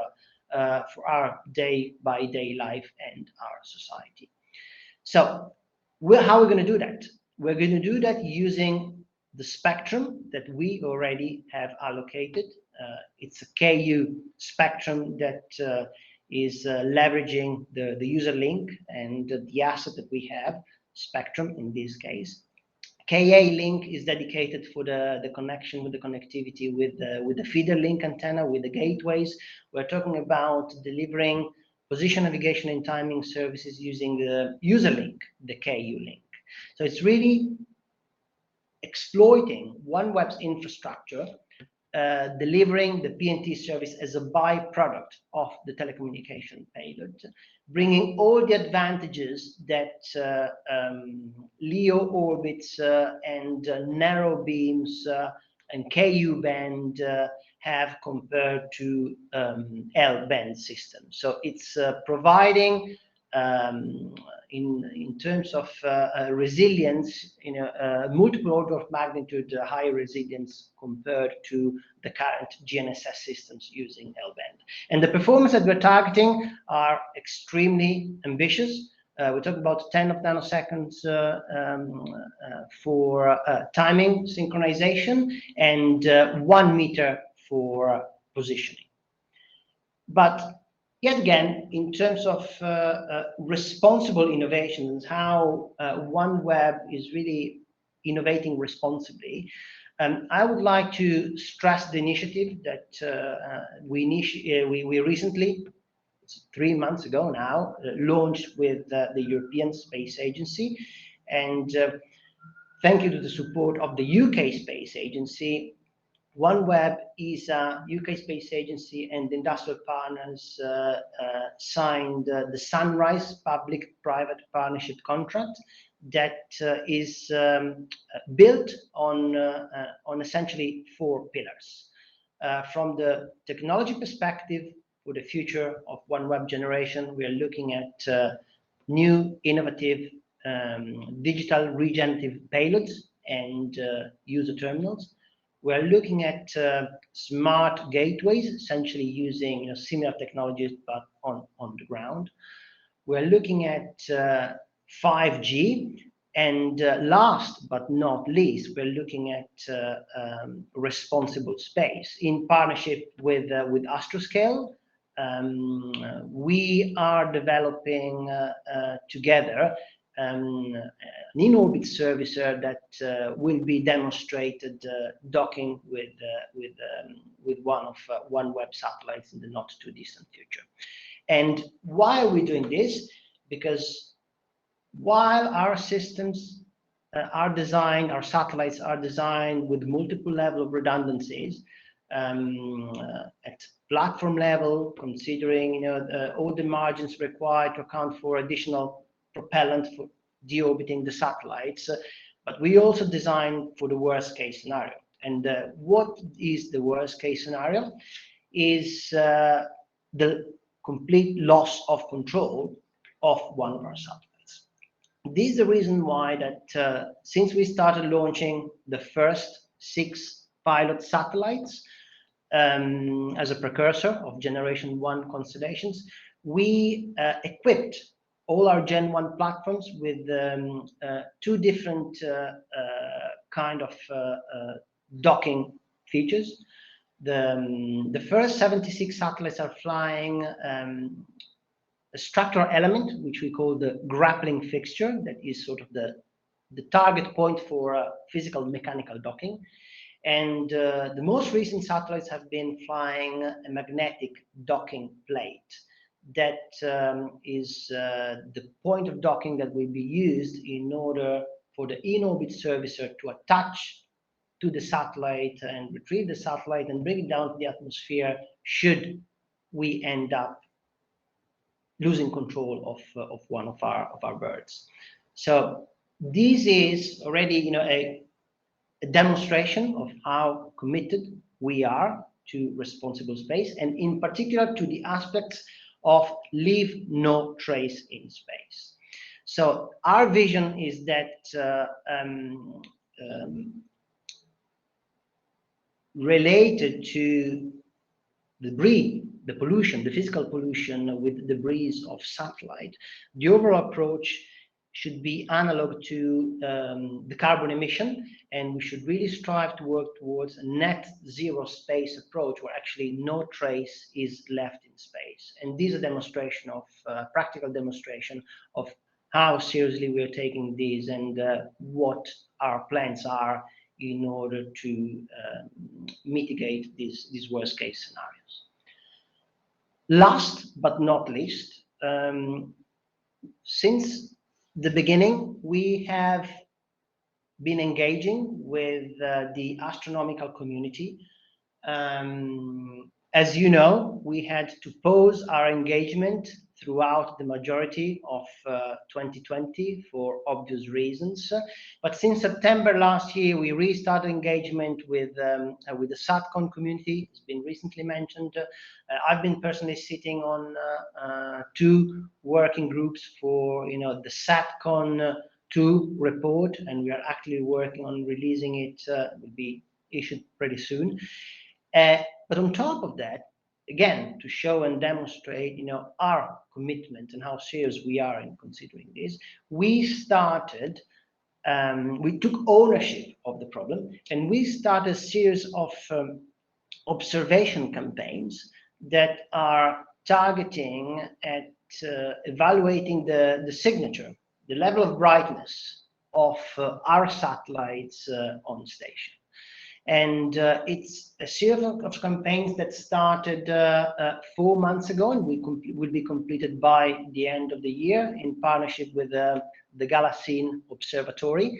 our day-by-day life and our society. So how are we going to do that? We're going to do that using the spectrum that we already have allocated. It's a KU spectrum that is leveraging the user link and the asset that we have, spectrum in this case. KA link is dedicated for the connection with the connectivity with the feeder link antenna, with the gateways. We're talking about delivering position, navigation, and timing services using the user link, the KU link. So it's really exploiting OneWeb's infrastructure, delivering the PNT service as a byproduct of the telecommunication payload, bringing all the advantages that LEO orbits and narrow beams and KU band have compared to L-band systems. So it's providing in terms of resilience, multiple order of magnitude higher resilience compared to the current GNSS systems using L-band. And the performance that we're targeting are extremely ambitious. We're talking about 10 of nanoseconds for timing synchronization and 1 meter for positioning. But yet again, in terms of responsible innovations, how OneWeb is really innovating responsibly, I would like to stress the initiative that we recently, 3 months ago now, launched with the European Space Agency. And thank you to the support of the UK Space Agency, OneWeb is a UK Space Agency and industrial partners signed the Sunrise public-private partnership contract that is built on essentially 4 pillars. From the technology perspective, for the future of OneWeb generation, we are looking at new, innovative, digital regenerative payloads and user terminals. We're looking at smart gateways, essentially using similar technologies but on the ground. We're looking at 5G, and last but not least, we're looking at responsible space in partnership with Astroscale. We are developing together an in-orbit servicer that will be demonstrated docking with one of OneWeb satellites in the not too distant future. And why are we doing this? Because while our systems are designed, our satellites are designed with multiple levels of redundancies, at platform level, considering all the margins required to account for additional propellant for deorbiting the satellites, but we also design for the worst case scenario. And what is the worst case scenario? Is the complete loss of control of one of our satellites. This is the reason why that since we started launching the first 6 pilot satellites as a precursor of Generation 1 constellations, we equipped all our Gen 1 platforms with 2 different kind of docking features. The first 76 satellites are flying a structural element, which we call the grappling fixture, that is sort of the target point for physical mechanical docking. And the most recent satellites have been flying a magnetic docking plate. That is the point of docking that will be used in order for the in-orbit servicer to attach to the satellite and retrieve the satellite and bring it down to the atmosphere should we end up losing control of one of our birds. So this is already a demonstration of how committed we are to responsible space, and in particular to the aspects of leave no trace in space. So our vision is that related to debris, the pollution, the physical pollution with debris of satellite, the overall approach should be analog to the carbon emission, and we should really strive to work towards a net zero space approach where actually no trace is left in space. And this is a demonstration of practical demonstration of how seriously we are taking this and what our plans are in order to mitigate these worst case scenarios. Last but not least, since the beginning, we have been engaging with the astronomical community. As you know, we had to pause our engagement throughout the majority of 2020 for obvious reasons. But since September last year, we restarted engagement with the SATCON community. It's been recently mentioned. I've been personally sitting on 2 working groups for the SATCON 2 report, and we are actually working on releasing it. It will be issued pretty soon. But on top of that, again, to show and demonstrate, our commitment and how serious we are in considering this, we started, we took ownership of the problem, and we started a series of observation campaigns that are targeting at evaluating the signature, the level of brightness of our satellites on station. And it's a series of campaigns that started 4 months ago, and will be completed by the end of the year in partnership with the Galaxy Observatory,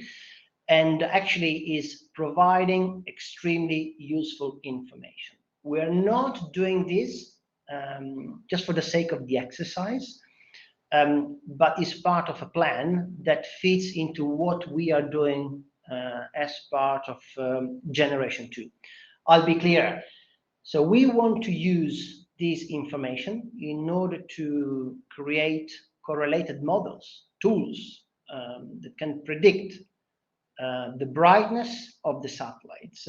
and actually is providing extremely useful information. We're not doing this just for the sake of the exercise, but is part of a plan that fits into what we are doing as part of Generation 2. I'll be clear. So we want to use this information in order to create correlated models, tools that can predict the brightness of the satellites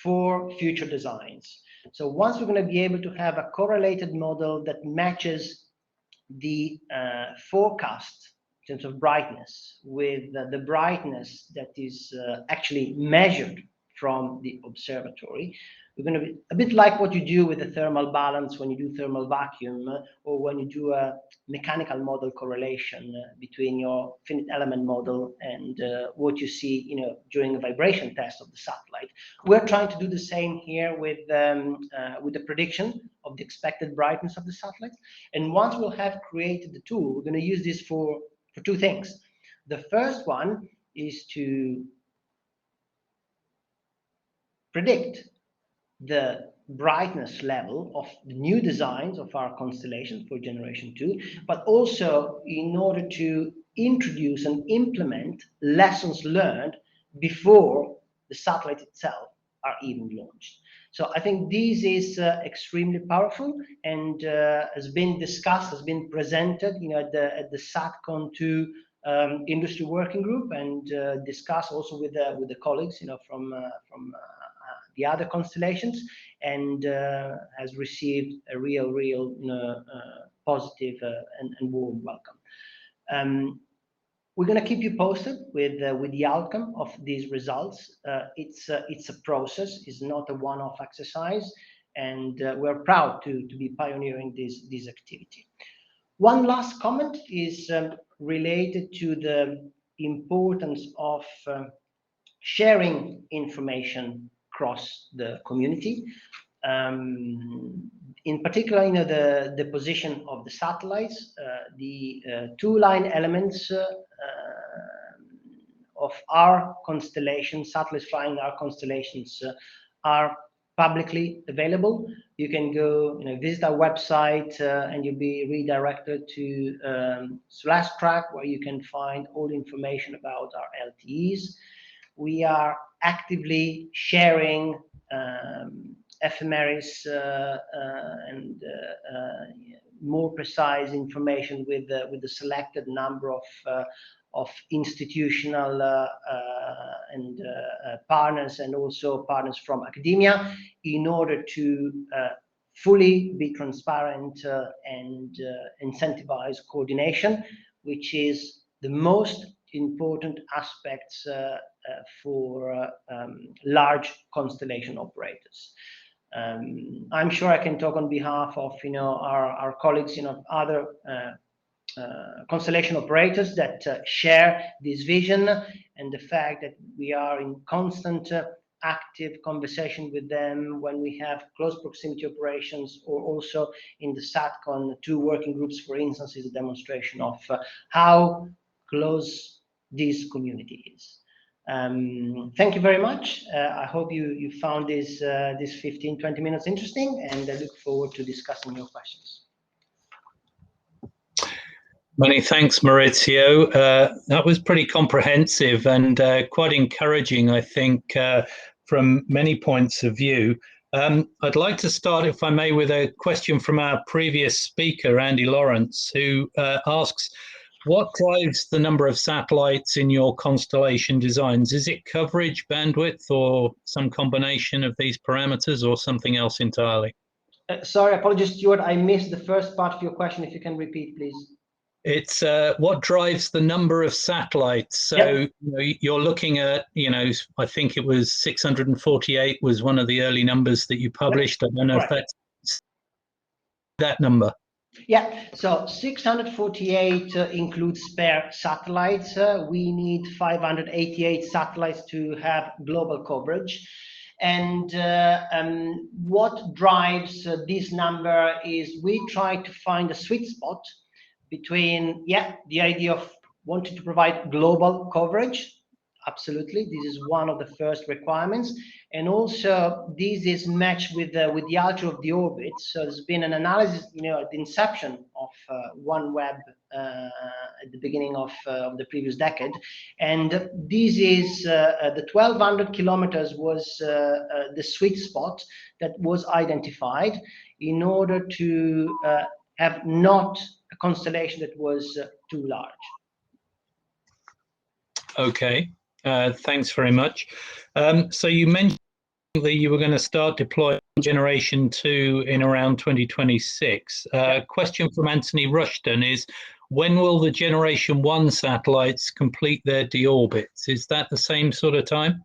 for future designs. So once we're going to be able to have a correlated model that matches the forecast in terms of brightness with the brightness that is actually measured from the observatory, we're going to be a bit like what you do with the thermal balance when you do thermal vacuum, or when you do a mechanical model correlation between your finite element model and what you see, during a vibration test of the satellite. We're trying to do the same here with the prediction of the expected brightness of the satellite. And once we'll have created the tool, we're going to use this for two things. The first one is to predict the brightness level of the new designs of our constellations for Generation 2, but also in order to introduce and implement lessons learned before the satellite itself are even launched. So I think this is extremely powerful, and has been discussed, has been presented, at the SATCON 2 industry working group, and discussed also with the colleagues, from the other constellations, and has received a real positive and warm welcome. We're going to keep you posted with the outcome of these results. It's a process, it's not a one-off exercise, and we're proud to be pioneering this activity. One last comment is related to the importance of sharing information across the community. In particular, the position of the satellites, the two-line elements of our constellation, satellites flying our constellations, are publicly available. You can go, visit our website, and you'll be redirected to /track, where you can find all the information about our LTEs. We are actively sharing ephemeris and more precise information with the selected number of institutional and partners, and also partners from academia, in order to fully be transparent and incentivize coordination, which is the most important aspects for large constellation operators. I'm sure I can talk on behalf of our colleagues, other constellation operators that share this vision, and the fact that we are in constant active conversation with them when we have close proximity operations, or also in the SATCON 2 working groups, for instance, is a demonstration of how close this community is. Thank you very much. I hope you found this 15-20 minutes interesting, and I look forward to discussing your questions. Many thanks, Maurizio. That was pretty comprehensive and quite encouraging, I think, from many points of view. I'd like to start, if I may, with a question from our previous speaker, Andy Lawrence, who asks, what drives the number of satellites in your constellation designs? Is it coverage, bandwidth, or some combination of these parameters, or something else entirely? Sorry, apologies, Stuart. I missed the first part of your question. If you can repeat, please. It's what drives the number of satellites. So you're looking at, I think it was 648 was one of the early numbers that you published. I don't know if that's that number. Yeah, so 648 includes spare satellites. We need 588 satellites to have global coverage. And what drives this number is we try to find a sweet spot between, yeah, the idea of wanting to provide global coverage. Absolutely, this is one of the first requirements, and also this is matched with the altar of the orbit. So there's been an analysis, at the inception of OneWeb at the beginning of the previous decade, and this is the 1,200 kilometers was the sweet spot that was identified in order to have not a constellation that was too large. Okay, thanks very much. So you mentioned that you were going to start deploying Generation 2 in around 2026. Question from Anthony Rushton is, when will the Generation 1 satellites complete their deorbits? Is that the same sort of time?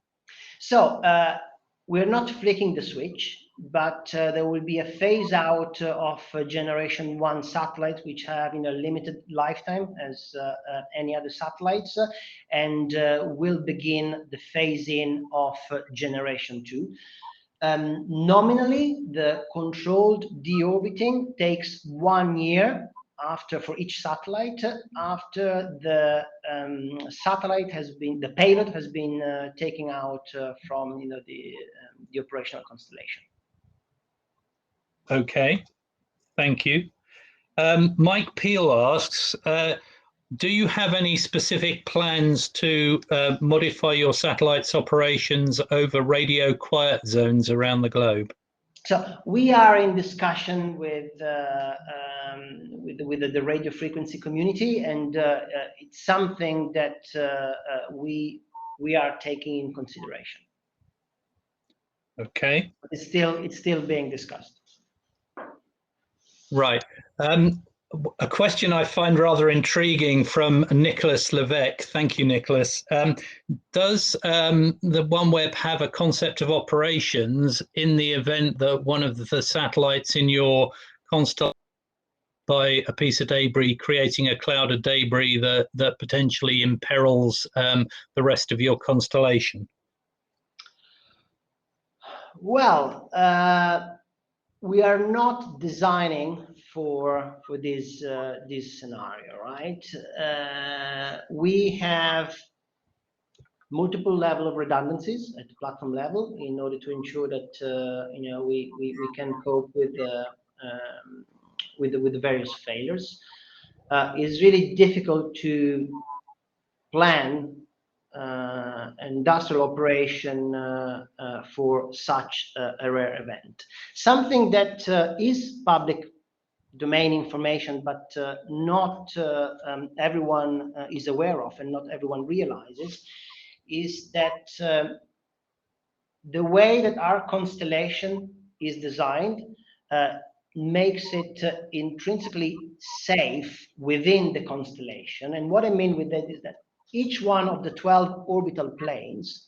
So we're not flicking the switch, but there will be a phase out of Generation 1 satellites, which have limited lifetime as any other satellites, and will begin the phase in of Generation 2. Nominally, the controlled deorbiting takes 1 year for each satellite, after the satellite has been, the payload has been taken out from the operational constellation. Okay, thank you. Mike Peel asks, do you have any specific plans to modify your satellite's operations over radio quiet zones around the globe? So we are in discussion with the radio frequency community, and it's something that we are taking in consideration. Okay. But it's still being discussed. Right. A question I find rather intriguing from Nicholas Levesque. Thank you, Nicholas. Does the OneWeb have a concept of operations in the event that one of the satellites in your constellation by a piece of debris, creating a cloud of debris that potentially imperils the rest of your constellation? Well, we are not designing for this scenario, right? We have multiple level of redundancies at the platform level in order to ensure that we can cope with the various failures. It's really difficult to plan industrial operation for such a rare event. Something that is public domain information, but not everyone is aware of and not everyone realizes, is that the way that our constellation is designed makes it intrinsically safe within the constellation. And what I mean with that is that each one of the 12 orbital planes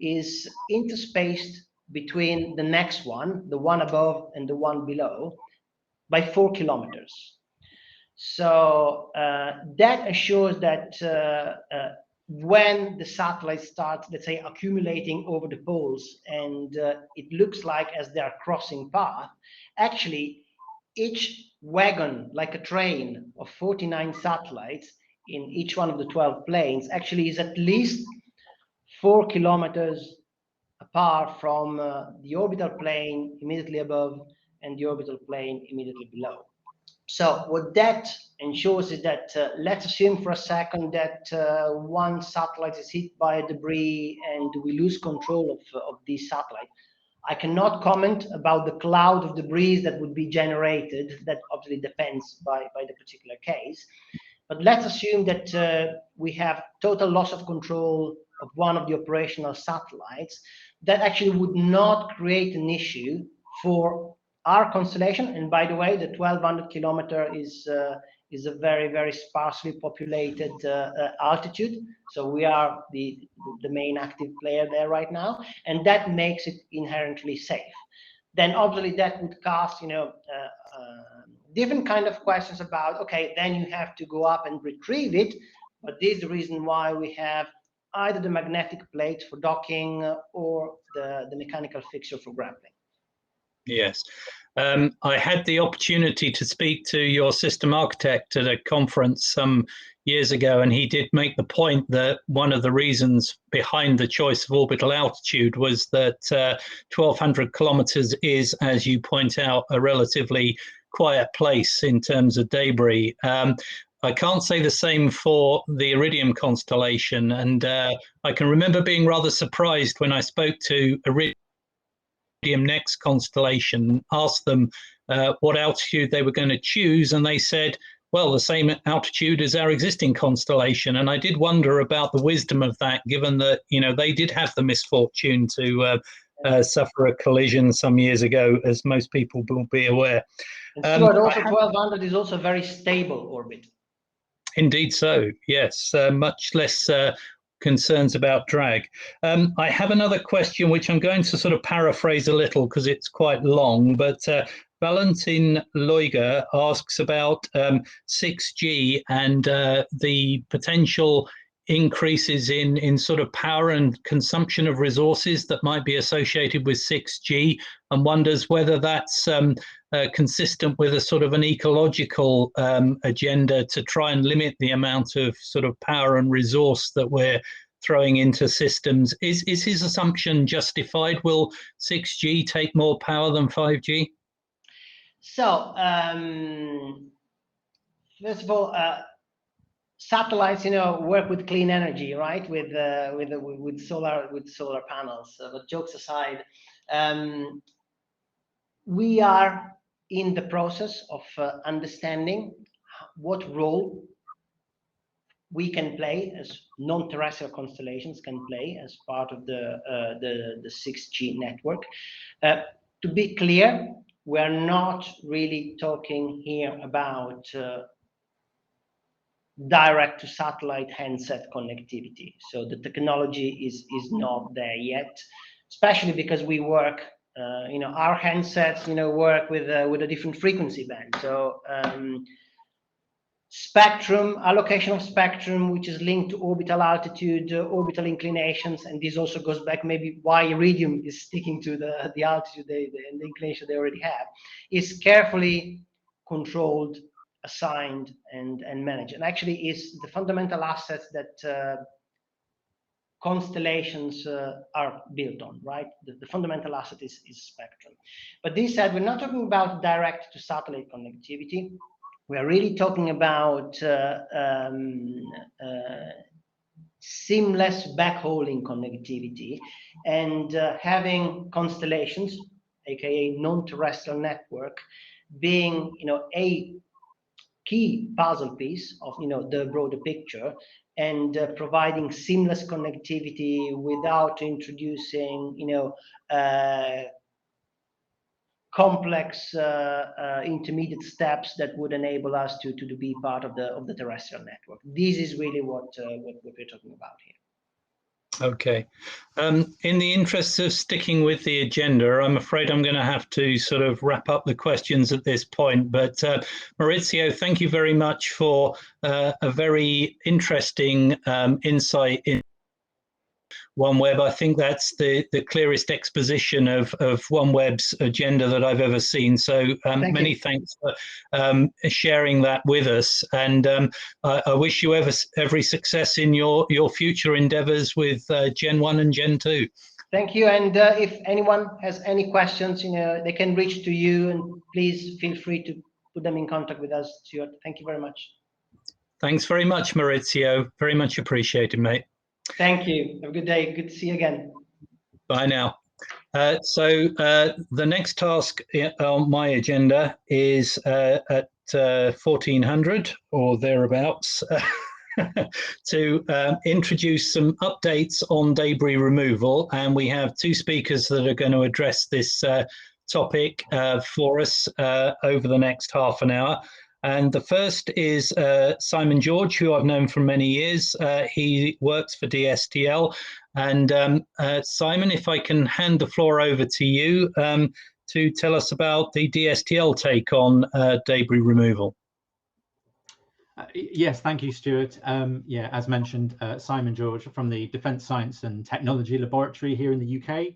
is interspaced between the next one, the one above and the one below, by 4 kilometers. So that assures that when the satellite starts, let's say, accumulating over the poles, and it looks like as they are crossing path, actually each wagon, like a train of 49 satellites in each one of the 12 planes, actually is at least 4 kilometers apart from the orbital plane immediately above and the orbital plane immediately below. So what that ensures is that, let's assume for a second that one satellite is hit by a debris and we lose control of this satellite. I cannot comment about the cloud of debris that would be generated. That obviously depends by the particular case. But let's assume that we have total loss of control of one of the operational satellites. That actually would not create an issue for our constellation. And by the way, the 1,200 kilometer is a very, very sparsely populated altitude. So we are the main active player there right now, and that makes it inherently safe. Then obviously that would cast different kind of questions about, okay, then you have to go up and retrieve it. But this is the reason why we have either the magnetic plate for docking or the mechanical fixture for grappling. Yes. I had the opportunity to speak to your system architect at a conference some years ago, and he did make the point that one of the reasons behind the choice of orbital altitude was that 1,200 kilometers is, as you point out, a relatively quiet place in terms of debris. I can't say the same for the Iridium constellation, and I can remember being rather surprised when I spoke to Iridium Next constellation, asked them what altitude they were going to choose, and they said, well, the same altitude as our existing constellation. And I did wonder about the wisdom of that, given that, you know, they did have the misfortune to suffer a collision some years ago, as most people will be aware. And Stuart, also 1200 is also a very stable orbit. Indeed so, yes, much less concerns about drag. I have another question, which I'm going to sort of paraphrase a little because it's quite long, but Valentin Loiger asks about 6G and the potential increases in sort of power and consumption of resources that might be associated with 6G, and wonders whether that's consistent with a sort of an ecological agenda to try and limit the amount of sort of power and resource that we're throwing into systems. Is his assumption justified? Will 6G take more power than 5G? So, first of all, satellites, you know, work with clean energy, right? With solar panels. But jokes aside, we are in the process of understanding what role we can play as non-terrestrial constellations can play as part of the 6G network. To be clear, we're not really talking here about direct to satellite handset connectivity. So the technology is not there yet, especially because we work, you know, our handsets, you know, work with a different frequency band. So spectrum, allocation of spectrum, which is linked to orbital altitude, orbital inclinations, and this also goes back maybe why Iridium is sticking to the altitude and the inclination they already have, is carefully controlled, assigned, and managed, and actually is the fundamental assets that constellations are built on, right? The fundamental asset is spectrum. But this said, we're not talking about direct to satellite connectivity. We are really talking about seamless backhauling connectivity and having constellations, aka non-terrestrial network, being, you know, a key puzzle piece of, you know, the broader picture, and providing seamless connectivity without introducing, you know, complex intermediate steps that would enable us to be part of the terrestrial network. This is really what we're talking about here. Okay. In the interest of sticking with the agenda, I'm afraid I'm going to have to sort of wrap up the questions at this point. But Maurizio, thank you very much for a very interesting insight in OneWeb. I think that's the clearest exposition of OneWeb's agenda that I've ever seen. So many thanks for sharing that with us. And I wish you every success in your future endeavors with Gen 1 and Gen 2. Thank you. And if anyone has any questions, you know, they can reach to you, and please feel free to put them in contact with us, Stuart. Thank you very much. Thanks very much, Maurizio. Very much appreciated, mate. Thank you. Have a good day. Good to see you again. Bye now. So the next task on my agenda is at 1400 or thereabouts to introduce some updates on debris removal. And we have two speakers that are going to address this topic for us over the next half an hour. And the first is Simon George, who I've known for many years. He works for Dstl. And Simon, if I can hand the floor over to you, to tell us about the Dstl take on debris removal. Yes, thank you, Stuart. Yeah, as mentioned, Simon George from the Defence Science and Technology Laboratory here in the UK.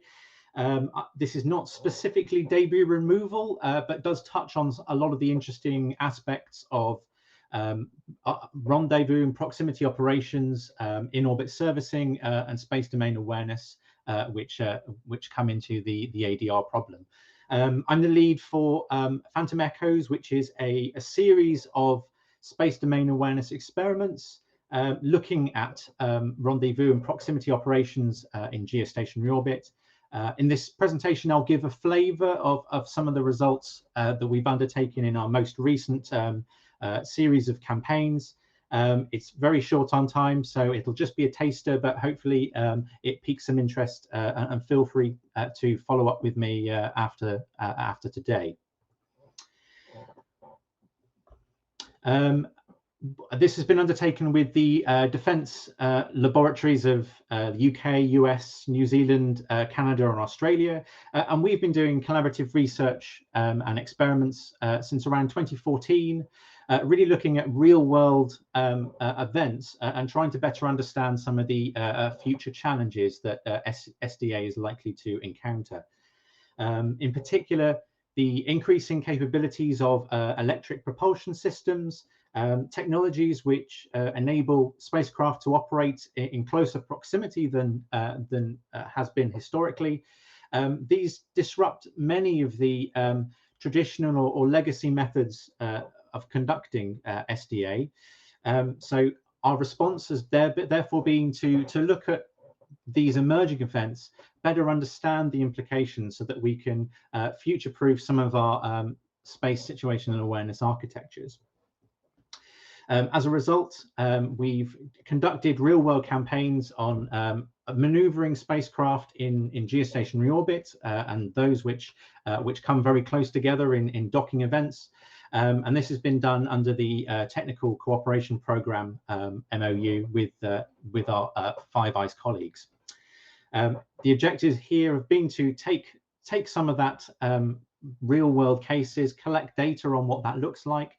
This is not specifically debris removal, but does touch on a lot of the interesting aspects of rendezvous and proximity operations, in-orbit servicing, and space domain awareness, which come into the ADR problem. I'm the lead for Phantom Echoes, which is a series of space domain awareness experiments looking at rendezvous and proximity operations in geostationary orbit. In this presentation, I'll give a flavor of some of the results that we've undertaken in our most recent series of campaigns. It's very short on time, so it'll just be a taster, but hopefully it piques some interest, and feel free to follow up with me after today. This has been undertaken with the defence laboratories of the UK, US, New Zealand, Canada and Australia, and we've been doing collaborative research and experiments since around 2014, really looking at real-world events and trying to better understand some of the future challenges that SDA is likely to encounter. In particular, the increasing capabilities of electric propulsion systems, technologies which enable spacecraft to operate in closer proximity than has been historically. These disrupt many of the traditional or legacy methods of conducting SDA. So our response has therefore been to look at these emerging events, better understand the implications so that we can future-proof some of our space situational awareness architectures. As a result, we've conducted real-world campaigns on maneuvering spacecraft in geostationary orbit and those which come very close together in docking events. And this has been done under the Technical Cooperation Programme MOU with our Five Eyes colleagues. The objectives here have been to take some of that real-world cases, collect data on what that looks like,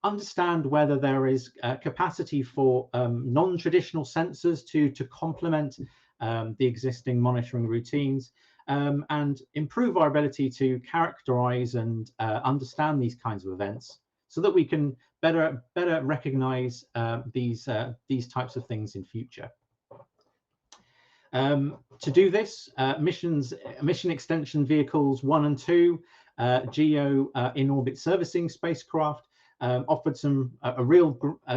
understand whether there is capacity for non-traditional sensors to complement the existing monitoring routines, and improve our ability to characterize and understand these kinds of events so that we can better recognize these types of things in future. To do this, mission extension vehicles 1 and 2, GEO in-orbit servicing spacecraft, offered a real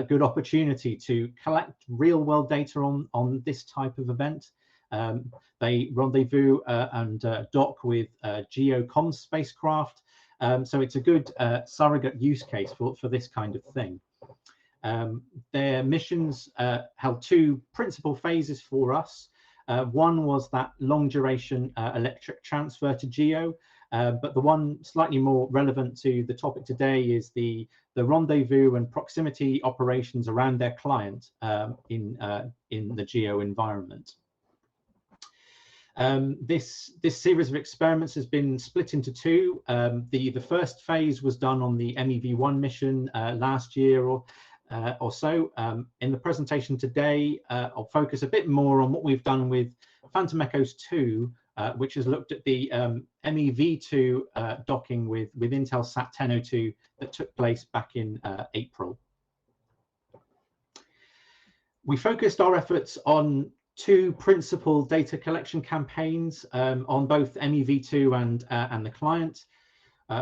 good opportunity to collect real-world data on this type of event. They rendezvous and dock with GEO-COM spacecraft, so it's a good surrogate use case for this kind of thing. Their missions held two principal phases for us. One was that long-duration electric transfer to GEO, but the one slightly more relevant to the topic today is the rendezvous and proximity operations around their client in the GEO environment. This series of experiments has been split into two. The first phase was done on the MEV-1 mission last year or so. In the presentation today, I'll focus a bit more on what we've done with Phantom Echoes 2, which has looked at the MEV-2 docking with Intelsat 1002 that took place back in April. We focused our efforts on two principal data collection campaigns on both MEV-2 and the client.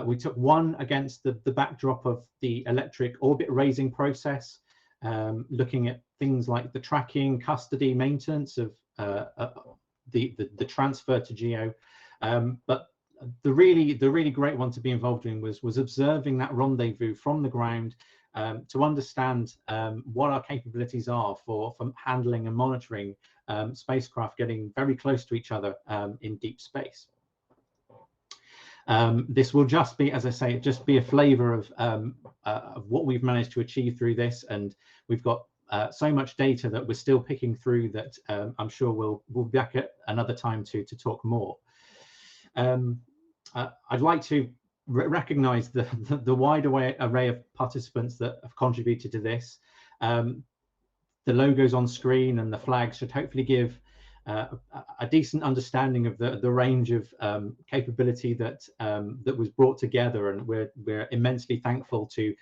We took one against the backdrop of the electric orbit raising process, looking at things like the tracking, custody, maintenance of the transfer to GEO. But the really great one to be involved in was observing that rendezvous from the ground, to understand what our capabilities are for handling and monitoring spacecraft getting very close to each other in deep space. This will just be, as I say, just be a flavor of what we've managed to achieve through this, and we've got so much data that we're still picking through that I'm sure we'll be back at another time to talk more. I'd like to recognize the wide array of participants that have contributed to this. The logos on screen and the flags should hopefully give a decent understanding of the range of capability that that was brought together, and we're immensely thankful to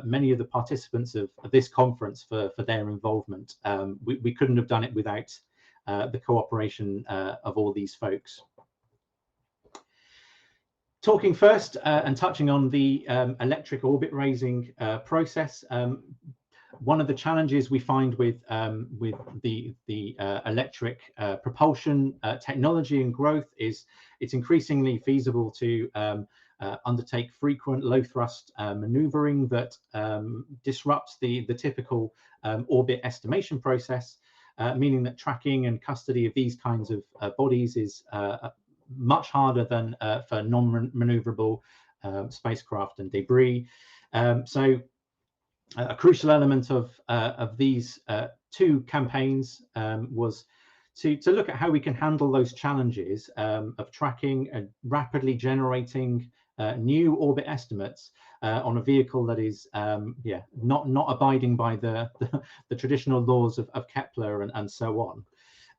many of the participants of this conference for their involvement. We couldn't have done it without the cooperation of all these folks. Talking first and touching on the electric orbit raising process, one of the challenges we find with the electric propulsion technology and growth is it's increasingly feasible to undertake frequent low thrust maneuvering that disrupts the typical orbit estimation process, meaning that tracking and custody of these kinds of bodies is much harder than for non-maneuverable spacecraft and debris. So a crucial element of these two campaigns was to look at how we can handle those challenges of tracking and rapidly generating new orbit estimates on a vehicle that is not abiding by the traditional laws of Kepler and so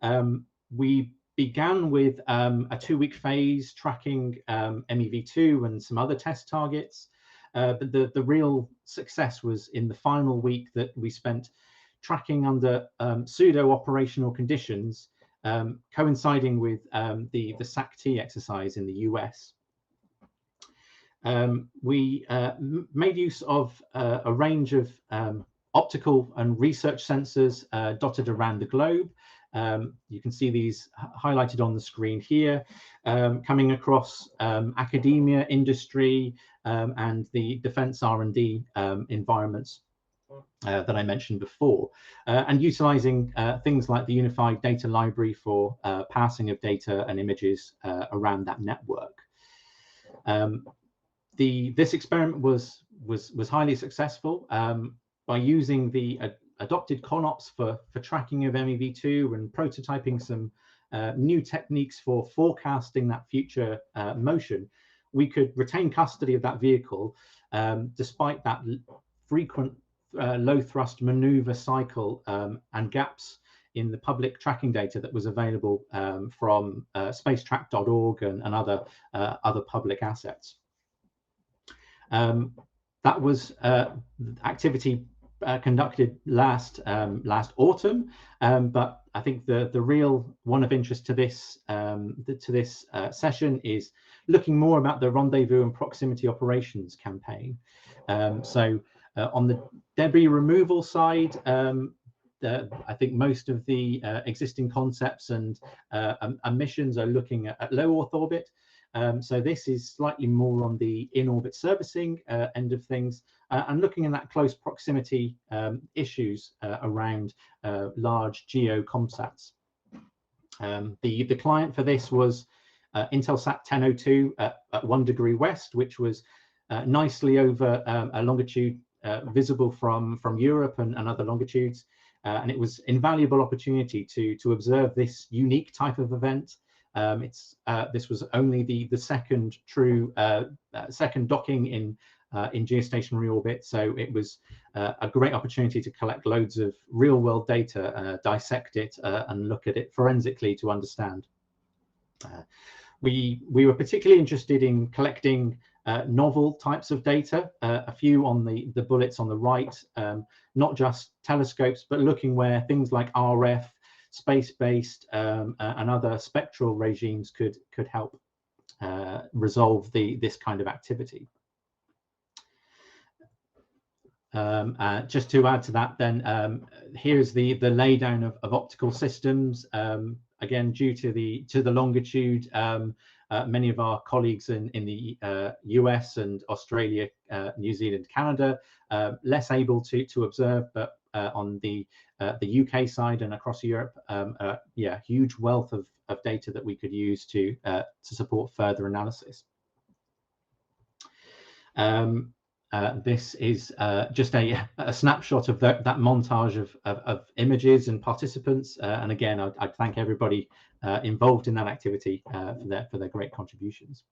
on. We began with a 2-week phase tracking MEV2 and some other test targets. But the real success was in the final week that we spent tracking under pseudo-operational conditions, coinciding with the SAC-T exercise in the US. We made use of a range of optical and research sensors dotted around the globe. You can see these highlighted on the screen here, coming across academia, industry, and the defense R&D environments that I mentioned before, and utilizing things like the Unified Data Library for passing of data and images around that network. This experiment was highly successful by using the adopted ConOps for tracking of MEV2 and prototyping some new techniques for forecasting that future motion. We could retain custody of that vehicle despite that frequent low thrust maneuver cycle and gaps in the public tracking data that was available from spacetrack.org and other public assets. That was activity conducted last autumn, but I think the real one of interest to this session is looking more about the rendezvous and proximity operations campaign. So on the debris removal side, I think most of the existing concepts and missions are looking at low Earth orbit. So this is slightly more on the in-orbit servicing end of things, and looking in that close proximity issues around large GEO comsats. The client for this was Intelsat 1002 at 1 degree west, which was nicely over a longitude visible from Europe and other longitudes, and it was invaluable opportunity to observe this unique type of event. This was only the second true second docking in geostationary orbit, so it was a great opportunity to collect loads of real-world data, dissect it, and look at it forensically to understand. We were particularly interested in collecting novel types of data, a few on the bullets on the right, not just telescopes, but looking where things like RF, space-based, and other spectral regimes could help resolve this kind of activity. Just to add to that, then here's the laydown of optical systems. Again, due to the longitude, many of our colleagues in the US and Australia, New Zealand, Canada, less able to observe, but on the UK side and across Europe, huge wealth of data that we could use to support further analysis. This is just a snapshot of that montage of images and participants, and again, I'd thank everybody involved in that activity for their great contributions.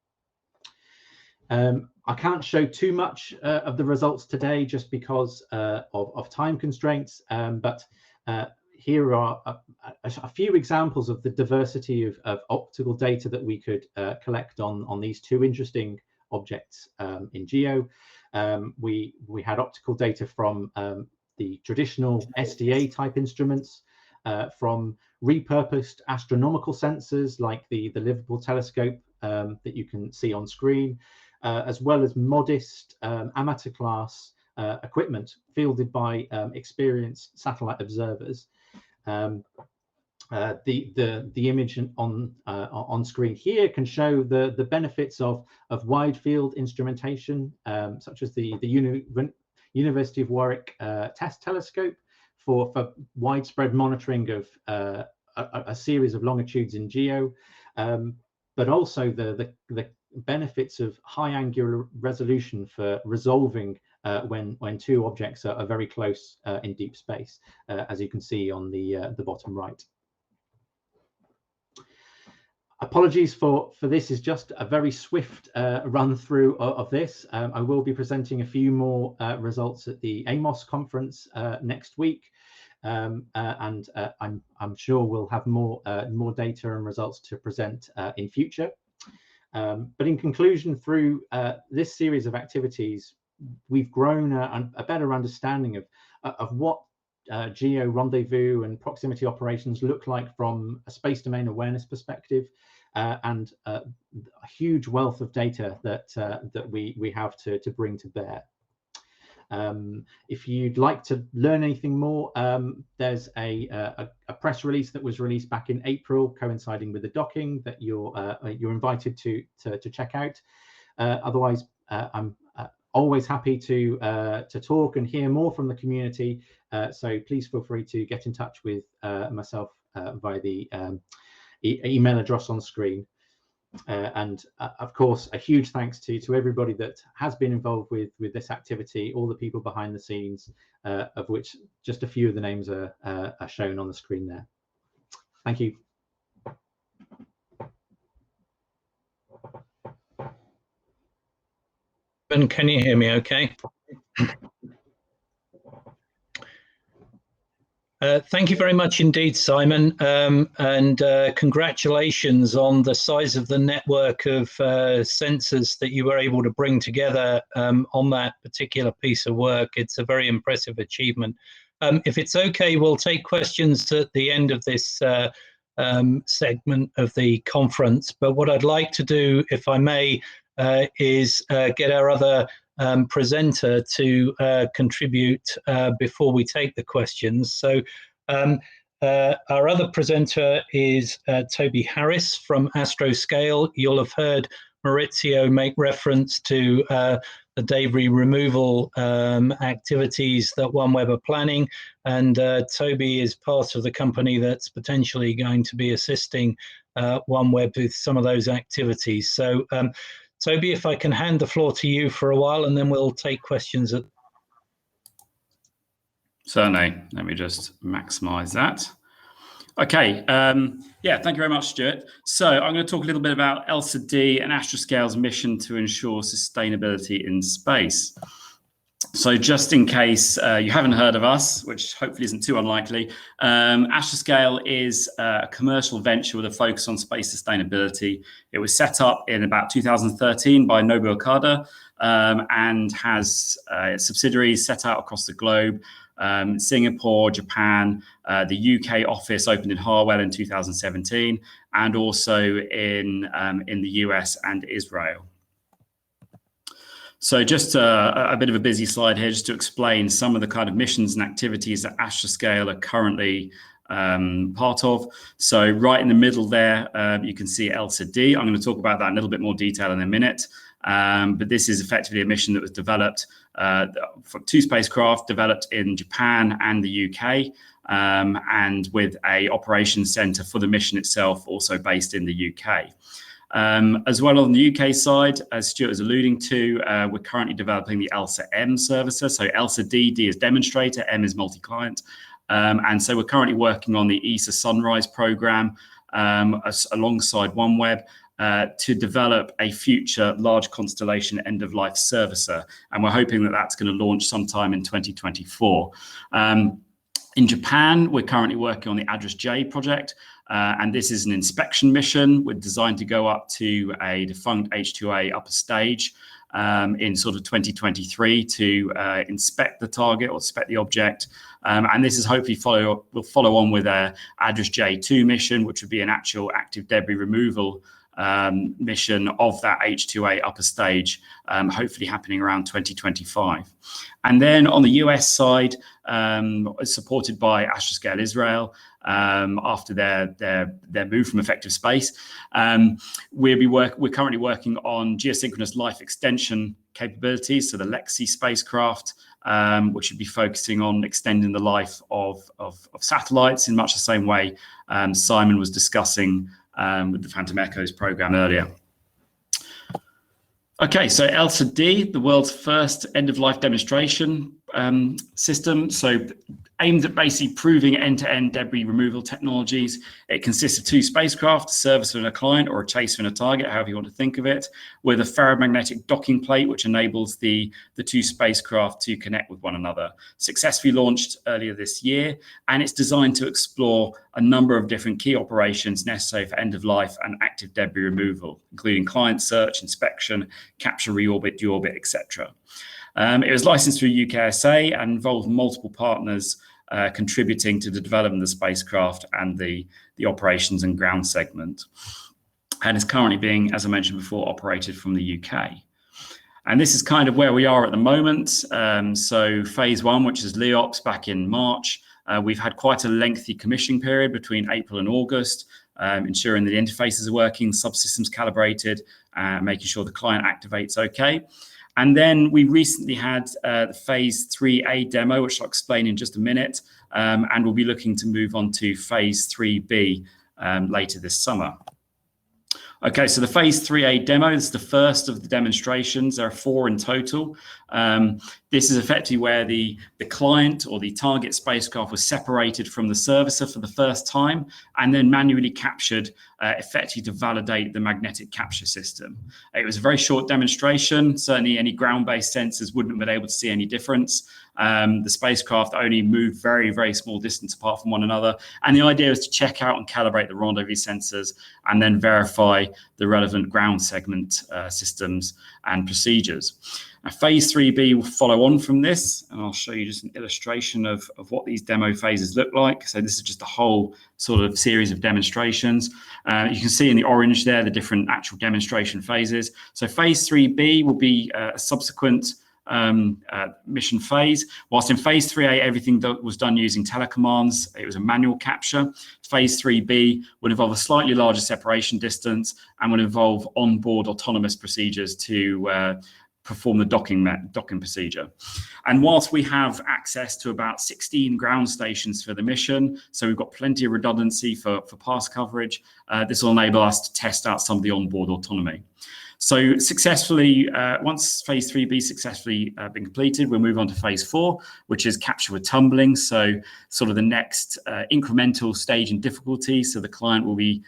I can't show too much of the results today just because of time constraints, but here are a few examples of the diversity of optical data that we could collect on these two interesting objects in GEO. We had optical data from the traditional SDA type instruments, from repurposed astronomical sensors like the Liverpool telescope that you can see on screen, as well as modest amateur class equipment fielded by experienced satellite observers. The image on screen here can show the benefits of wide field instrumentation, such as the University of Warwick test telescope for widespread monitoring of a series of longitudes in GEO, but also the benefits of high angular resolution for resolving when two objects are very close in deep space, as you can see on the bottom right. Apologies for this is just a very swift run through of this. I will be presenting a few more results at the AMOS conference next week, and I'm sure we'll have more data and results to present in future. But in conclusion, through this series of activities, we've grown a better understanding of what GEO rendezvous and proximity operations look like from a space domain awareness perspective, and a huge wealth of data that we have to bring to bear. If you'd like to learn anything more, there's a press release that was released back in April, coinciding with the docking, that you're invited to check out. Otherwise, I'm always happy to talk and hear more from the community. So please feel free to get in touch with myself via the email address on screen. And of course, a huge thanks to everybody that has been involved with this activity, all the people behind the scenes, of which just a few of the names are shown on the screen there. Thank you. And can you hear me okay? Thank you very much indeed, Simon, and congratulations on the size of the network of sensors that you were able to bring together on that particular piece of work. It's a very impressive achievement. If it's okay, we'll take questions at the end of this segment of the conference, but what I'd like to do, if I may, is get our other presenter to contribute before we take the questions. So our other presenter is Toby Harris from Astroscale. You'll have heard Maurizio make reference to the debris removal activities that OneWeb are planning, and Toby is part of the company that's potentially going to be assisting OneWeb with some of those activities. So Toby, if I can hand the floor to you for a while, and then we'll take questions. Certainly. Let me just maximize that. Okay. Yeah, thank you very much, Stuart. So I'm going to talk a little bit about ELSA-d and Astroscale's mission to ensure sustainability in space. So just in case you haven't heard of us, which hopefully isn't too unlikely, Astroscale is a commercial venture with a focus on space sustainability. It was set up in about 2013 by Nobu Okada, and has subsidiaries set out across the globe. Singapore, Japan, the UK office opened in Harwell in 2017, and also in the US and Israel. So just a bit of a busy slide here just to explain some of the kind of missions and activities that Astroscale are currently part of. So right in the middle there, you can see ELSA-d. I'm going to talk about that in a little bit more detail in a minute. But this is effectively a mission that was developed for 2 spacecraft developed in Japan and the UK, and with a operations center for the mission itself also based in the UK. As well on the UK side, as Stuart is alluding to, we're currently developing the ELSA-m servicer. So ELSA-d, D is demonstrator, M is multi-client. And so we're currently working on the ESA Sunrise program alongside OneWeb. to develop a future large constellation end-of-life servicer. And we're hoping that that's going to launch sometime in 2024. In Japan, we're currently working on the SJE project, and this is an inspection mission. We're designed to go up to a defunct H2A upper stage in sort of 2023 to inspect the target or inspect the object. And this is hopefully will follow on with a SJE2 mission, which would be an actual active debris removal mission of that H2A upper stage, hopefully happening around 2025. And then on the US side, supported by Astroscale Israel, after their move from effective space, we're currently working on geosynchronous life extension capabilities, so the LEXI spacecraft, which would be focusing on extending the life of satellites in much the same way Simon was discussing with the Phantom Echoes program earlier. Okay, so ELSA-d, the world's first end-of-life demonstration system. So aimed at basically proving end-to-end debris removal technologies. It consists of 2 spacecraft, a servicer and a client, or a chaser and a target, however you want to think of it, with a ferromagnetic docking plate, which enables the 2 spacecraft to connect with one another. Successfully launched earlier this year, and it's designed to explore a number of different key operations necessary for end-of-life and active debris removal, including client search, inspection, capture, reorbit, deorbit, etc. It was licensed through UKSA and involved multiple partners contributing to the development of the spacecraft and the operations and ground segment. And is currently being, as I mentioned before, operated from the UK. And this is kind of where we are at the moment. So phase 1, which is LEOPS back in March, we've had quite a lengthy commissioning period between April and August, ensuring that the interfaces are working, subsystems calibrated, making sure the client activates okay. And then we recently had the phase 3A demo, which I'll explain in just a minute, and we'll be looking to move on to phase 3B later this summer. Okay, so the phase 3A demo is the first of the demonstrations. There are 4 in total. This is effectively where the client or the target spacecraft was separated from the servicer for the first time and then manually captured effectively to validate the magnetic capture system. It was a very short demonstration. Certainly any ground-based sensors wouldn't have been able to see any difference. The spacecraft only moved very, very small distance apart from one another. And the idea is to check out and calibrate the rendezvous sensors and then verify the relevant ground segment systems and procedures. Now, phase 3B will follow on from this, and I'll show you just an illustration of what these demo phases look like. So this is just a whole sort of series of demonstrations. You can see in the orange there the different actual demonstration phases. So phase 3B will be a subsequent mission phase. Whilst in phase 3A, everything was done using telecommands. It was a manual capture. Phase 3B would involve a slightly larger separation distance and would involve onboard autonomous procedures to perform the docking procedure. And whilst we have access to about 16 ground stations for the mission, so we've got plenty of redundancy for pass coverage, this will enable us to test out some of the onboard autonomy. So successfully, once phase 3B successfully been completed, we'll move on to phase 4, which is capture with tumbling. So sort of the next incremental stage in difficulty. So the client will be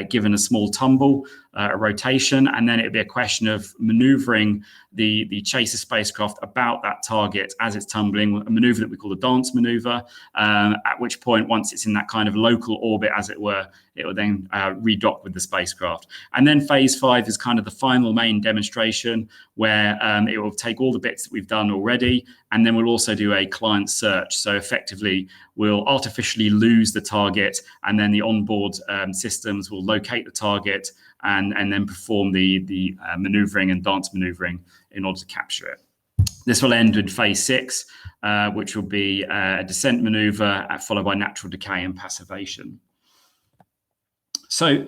given a small tumble, a rotation, and then it'll be a question of maneuvering the chaser spacecraft about that target as it's tumbling, a maneuver that we call the dance maneuver, at which point, once it's in that kind of local orbit, as it were, it will then redock with the spacecraft. And then phase 5 is kind of the final main demonstration where it will take all the bits that we've done already, and then we'll also do a client search. So effectively, we'll artificially lose the target, and then the onboard systems will locate the target and then perform the maneuvering and dance maneuvering in order to capture it. This will end with phase 6, which will be a descent maneuver followed by natural decay and passivation. So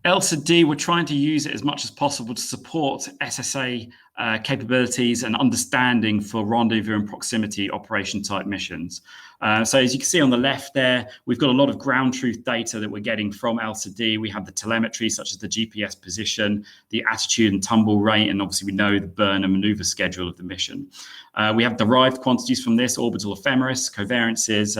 ELSA-d, we're trying to use it as much as possible to support SSA capabilities and understanding for rendezvous and proximity operation type missions. So as you can see on the left there, we've got a lot of ground truth data that we're getting from ELSA-d. We have the telemetry, such as the GPS position, the attitude and tumble rate, and obviously we know the burn and maneuver schedule of the mission. We have derived quantities from this, orbital ephemeris, covariances,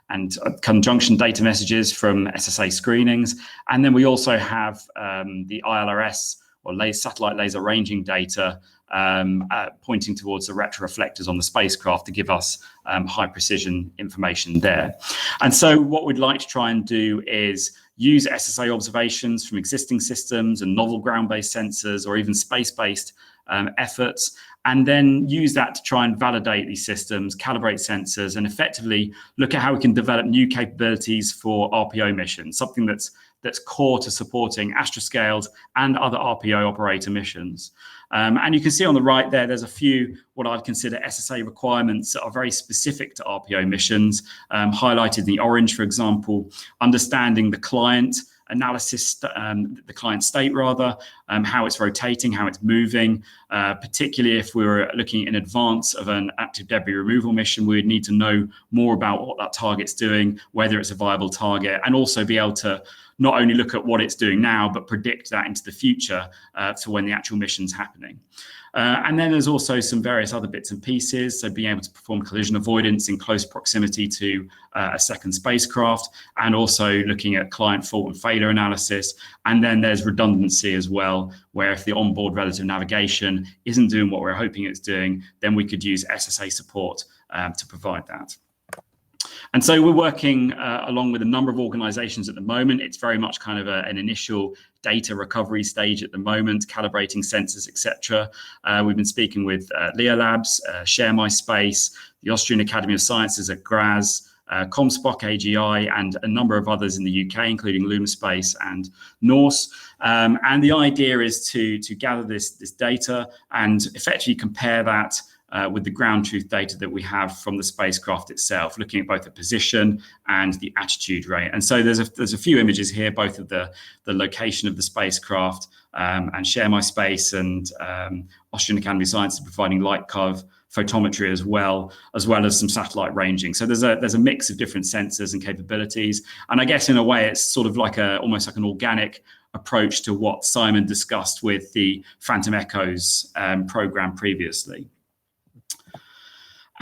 and conjunction data messages from SSA screenings. And then we also have the ILRS, or satellite laser ranging data, pointing towards the retroreflectors on the spacecraft to give us high precision information there. And so what we'd like to try and do is use SSA observations from existing systems and novel ground-based sensors, or even space-based efforts, and then use that to try and validate these systems, calibrate sensors, and effectively look at how we can develop new capabilities for RPO missions, something that's core to supporting Astroscales and other RPO operator missions. And you can see on the right there, there's a few what I'd consider SSA requirements that are very specific to RPO missions, highlighted in the orange, for example, understanding the client analysis, the client state rather, how it's rotating, how it's moving, particularly if we were looking in advance of an active debris removal mission, we would need to know more about what that target's doing, whether it's a viable target, and also be able to not only look at what it's doing now, but predict that into the future to when the actual mission's happening. And then there's also some various other bits and pieces. So being able to perform collision avoidance in close proximity to a second spacecraft, and also looking at client fault and failure analysis. And then there's redundancy as well, where if the onboard relative navigation isn't doing what we're hoping it's doing, then we could use SSA support to provide that. And so we're working along with a number of organizations at the moment. It's very much kind of an initial data recovery stage at the moment, calibrating sensors, etc. We've been speaking with Leo Labs, Share My Space, the Austrian Academy of Sciences at Graz, Comspoc AGI, and a number of others in the UK, including LumaSpace and Norse. And the idea is to gather this data and effectively compare that with the ground truth data that we have from the spacecraft itself, looking at both the position and the attitude rate. And so there's a few images here, both of the location of the spacecraft, and Share My Space and Austrian Academy of Sciences providing light curve photometry as well as some satellite ranging. So there's a mix of different sensors and capabilities. And I guess in a way it's sort of like almost like an organic approach to what Simon discussed with the Phantom Echoes program previously.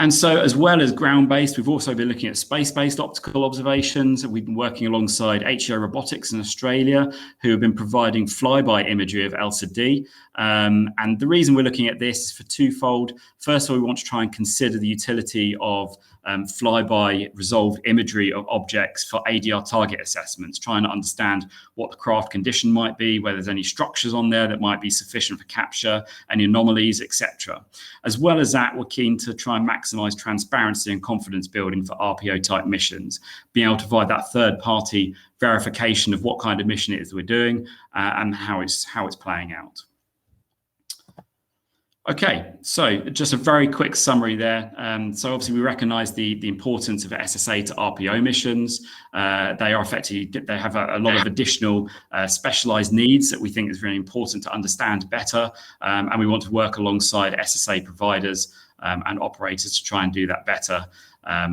And so as well as ground-based, we've also been looking at space-based optical observations. We've been working alongside HEO Robotics in Australia, who have been providing flyby imagery of ELSA-d. And the reason we're looking at this is for twofold. First of all, we want to try and consider the utility of flyby resolved imagery of objects for ADR target assessments, trying to understand what the craft condition might be, whether there's any structures on there that might be sufficient for capture, any anomalies, etc. As well as that, we're keen to try and maximize transparency and confidence building for RPO type missions, being able to provide that third party verification of what kind of mission it is we're doing and how it's playing out. Okay, so just a very quick summary there. So obviously we recognise the importance of SSA to RPO missions. They have a lot of additional specialised needs that we think is really important to understand better, and we want to work alongside SSA providers and operators to try and do that better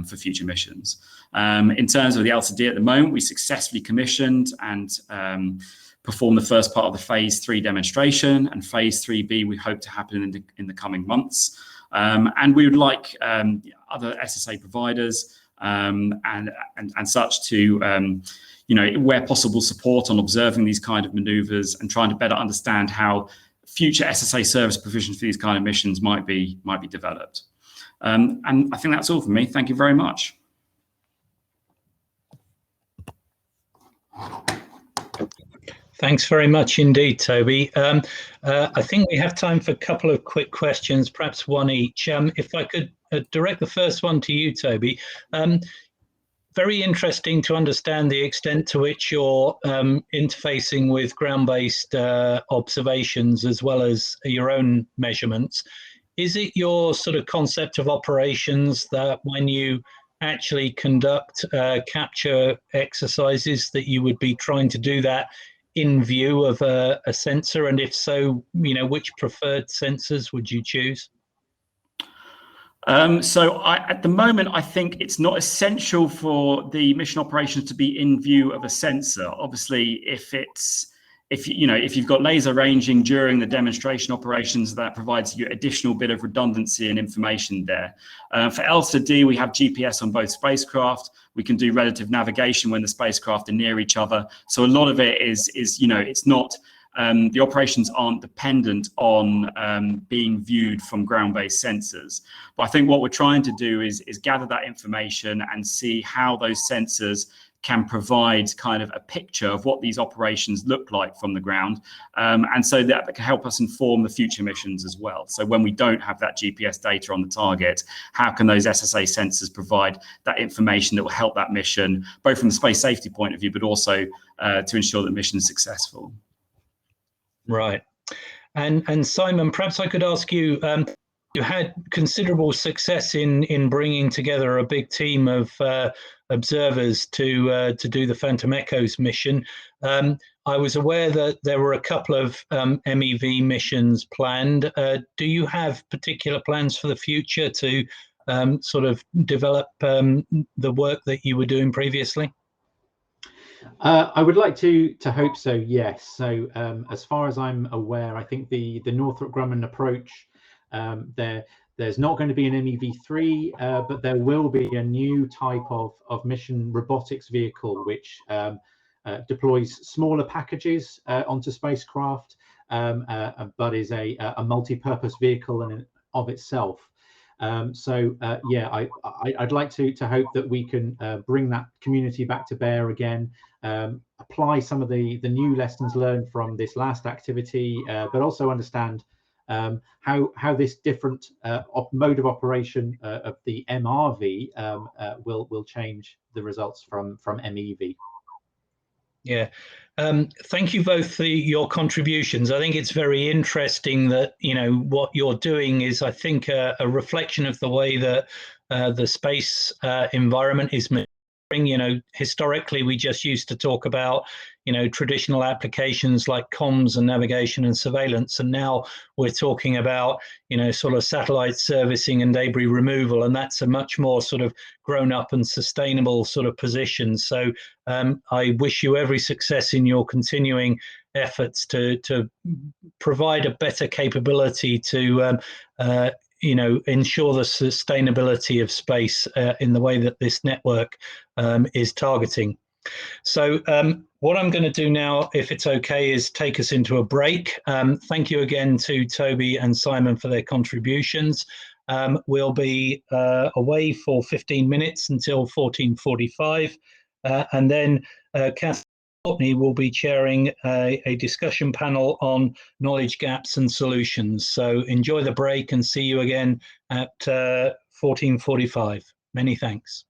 for future missions. In terms of the ELSA-d at the moment, we successfully commissioned and perform the first part of the phase 3 demonstration, and phase 3B we hope to happen in the coming months. And we would like other SSA providers and such to, where possible, support on observing these kind of manoeuvres and trying to better understand how future SSA service provisions for these kind of missions might be developed. And I think that's all from me. Thank you very much. Thanks very much indeed, Toby. I think we have time for a couple of quick questions, perhaps one each. If I could direct the first one to you, Toby. Very interesting to understand the extent to which you're interfacing with ground-based observations as well as your own measurements. Is it your sort of concept of operations that when you actually conduct capture exercises that you would be trying to do that in view of a sensor? And if so, which preferred sensors would you choose? At the moment, I think it's not essential for the mission operations to be in view of a sensor. Obviously, if you've got laser ranging during the demonstration operations, that provides you additional bit of redundancy and information there. For ELSA-d, we have GPS on both spacecraft. We can do relative navigation when the spacecraft are near each other. So a lot of it is it's not. The operations aren't dependent on being viewed from ground-based sensors. But I think what we're trying to do is gather that information and see how those sensors can provide kind of a picture of what these operations look like from the ground. And so that can help us inform the future missions as well. So when we don't have that GPS data on the target, how can those SSA sensors provide that information that will help that mission, both from the space safety point of view, but also to ensure that the mission is successful. Right. And Simon, perhaps I could ask you, you had considerable success in bringing together a big team of observers to do the Phantom Echoes mission. I was aware that there were a couple of MEV missions planned. Do you have particular plans for the future to sort of develop the work that you were doing previously? I would like to hope so, yes. So as far as I'm aware, I think the Northrop Grumman approach, there's not going to be an MEV3, but there will be a new type of mission robotics vehicle which deploys smaller packages onto spacecraft, but is a multi-purpose vehicle in and of itself. Yeah, I'd like to hope that we can bring that community back to bear again, apply some of the new lessons learned from this last activity, but also understand how this different mode of operation of the MRV will change the results from MEV. Yeah, thank you both for your contributions. I think it's very interesting that what you're doing is, I think, a reflection of the way that the space environment is maturing. Historically, we just used to talk about traditional applications like comms and navigation and surveillance, and now we're talking about sort of satellite servicing and debris removal, and that's a much more sort of grown up and sustainable sort of position. So I wish you every success in your continuing efforts to provide a better capability to ensure the sustainability of space in the way that this network is targeting. So what I'm going to do now, if it's okay, is take us into a break. Thank you again to Toby and Simon for their contributions. We'll be away for 15 minutes until 14:45, and then Kath Courtney will be chairing a discussion panel on knowledge gaps and solutions. So enjoy the break and see you again at 14:45. Many thanks.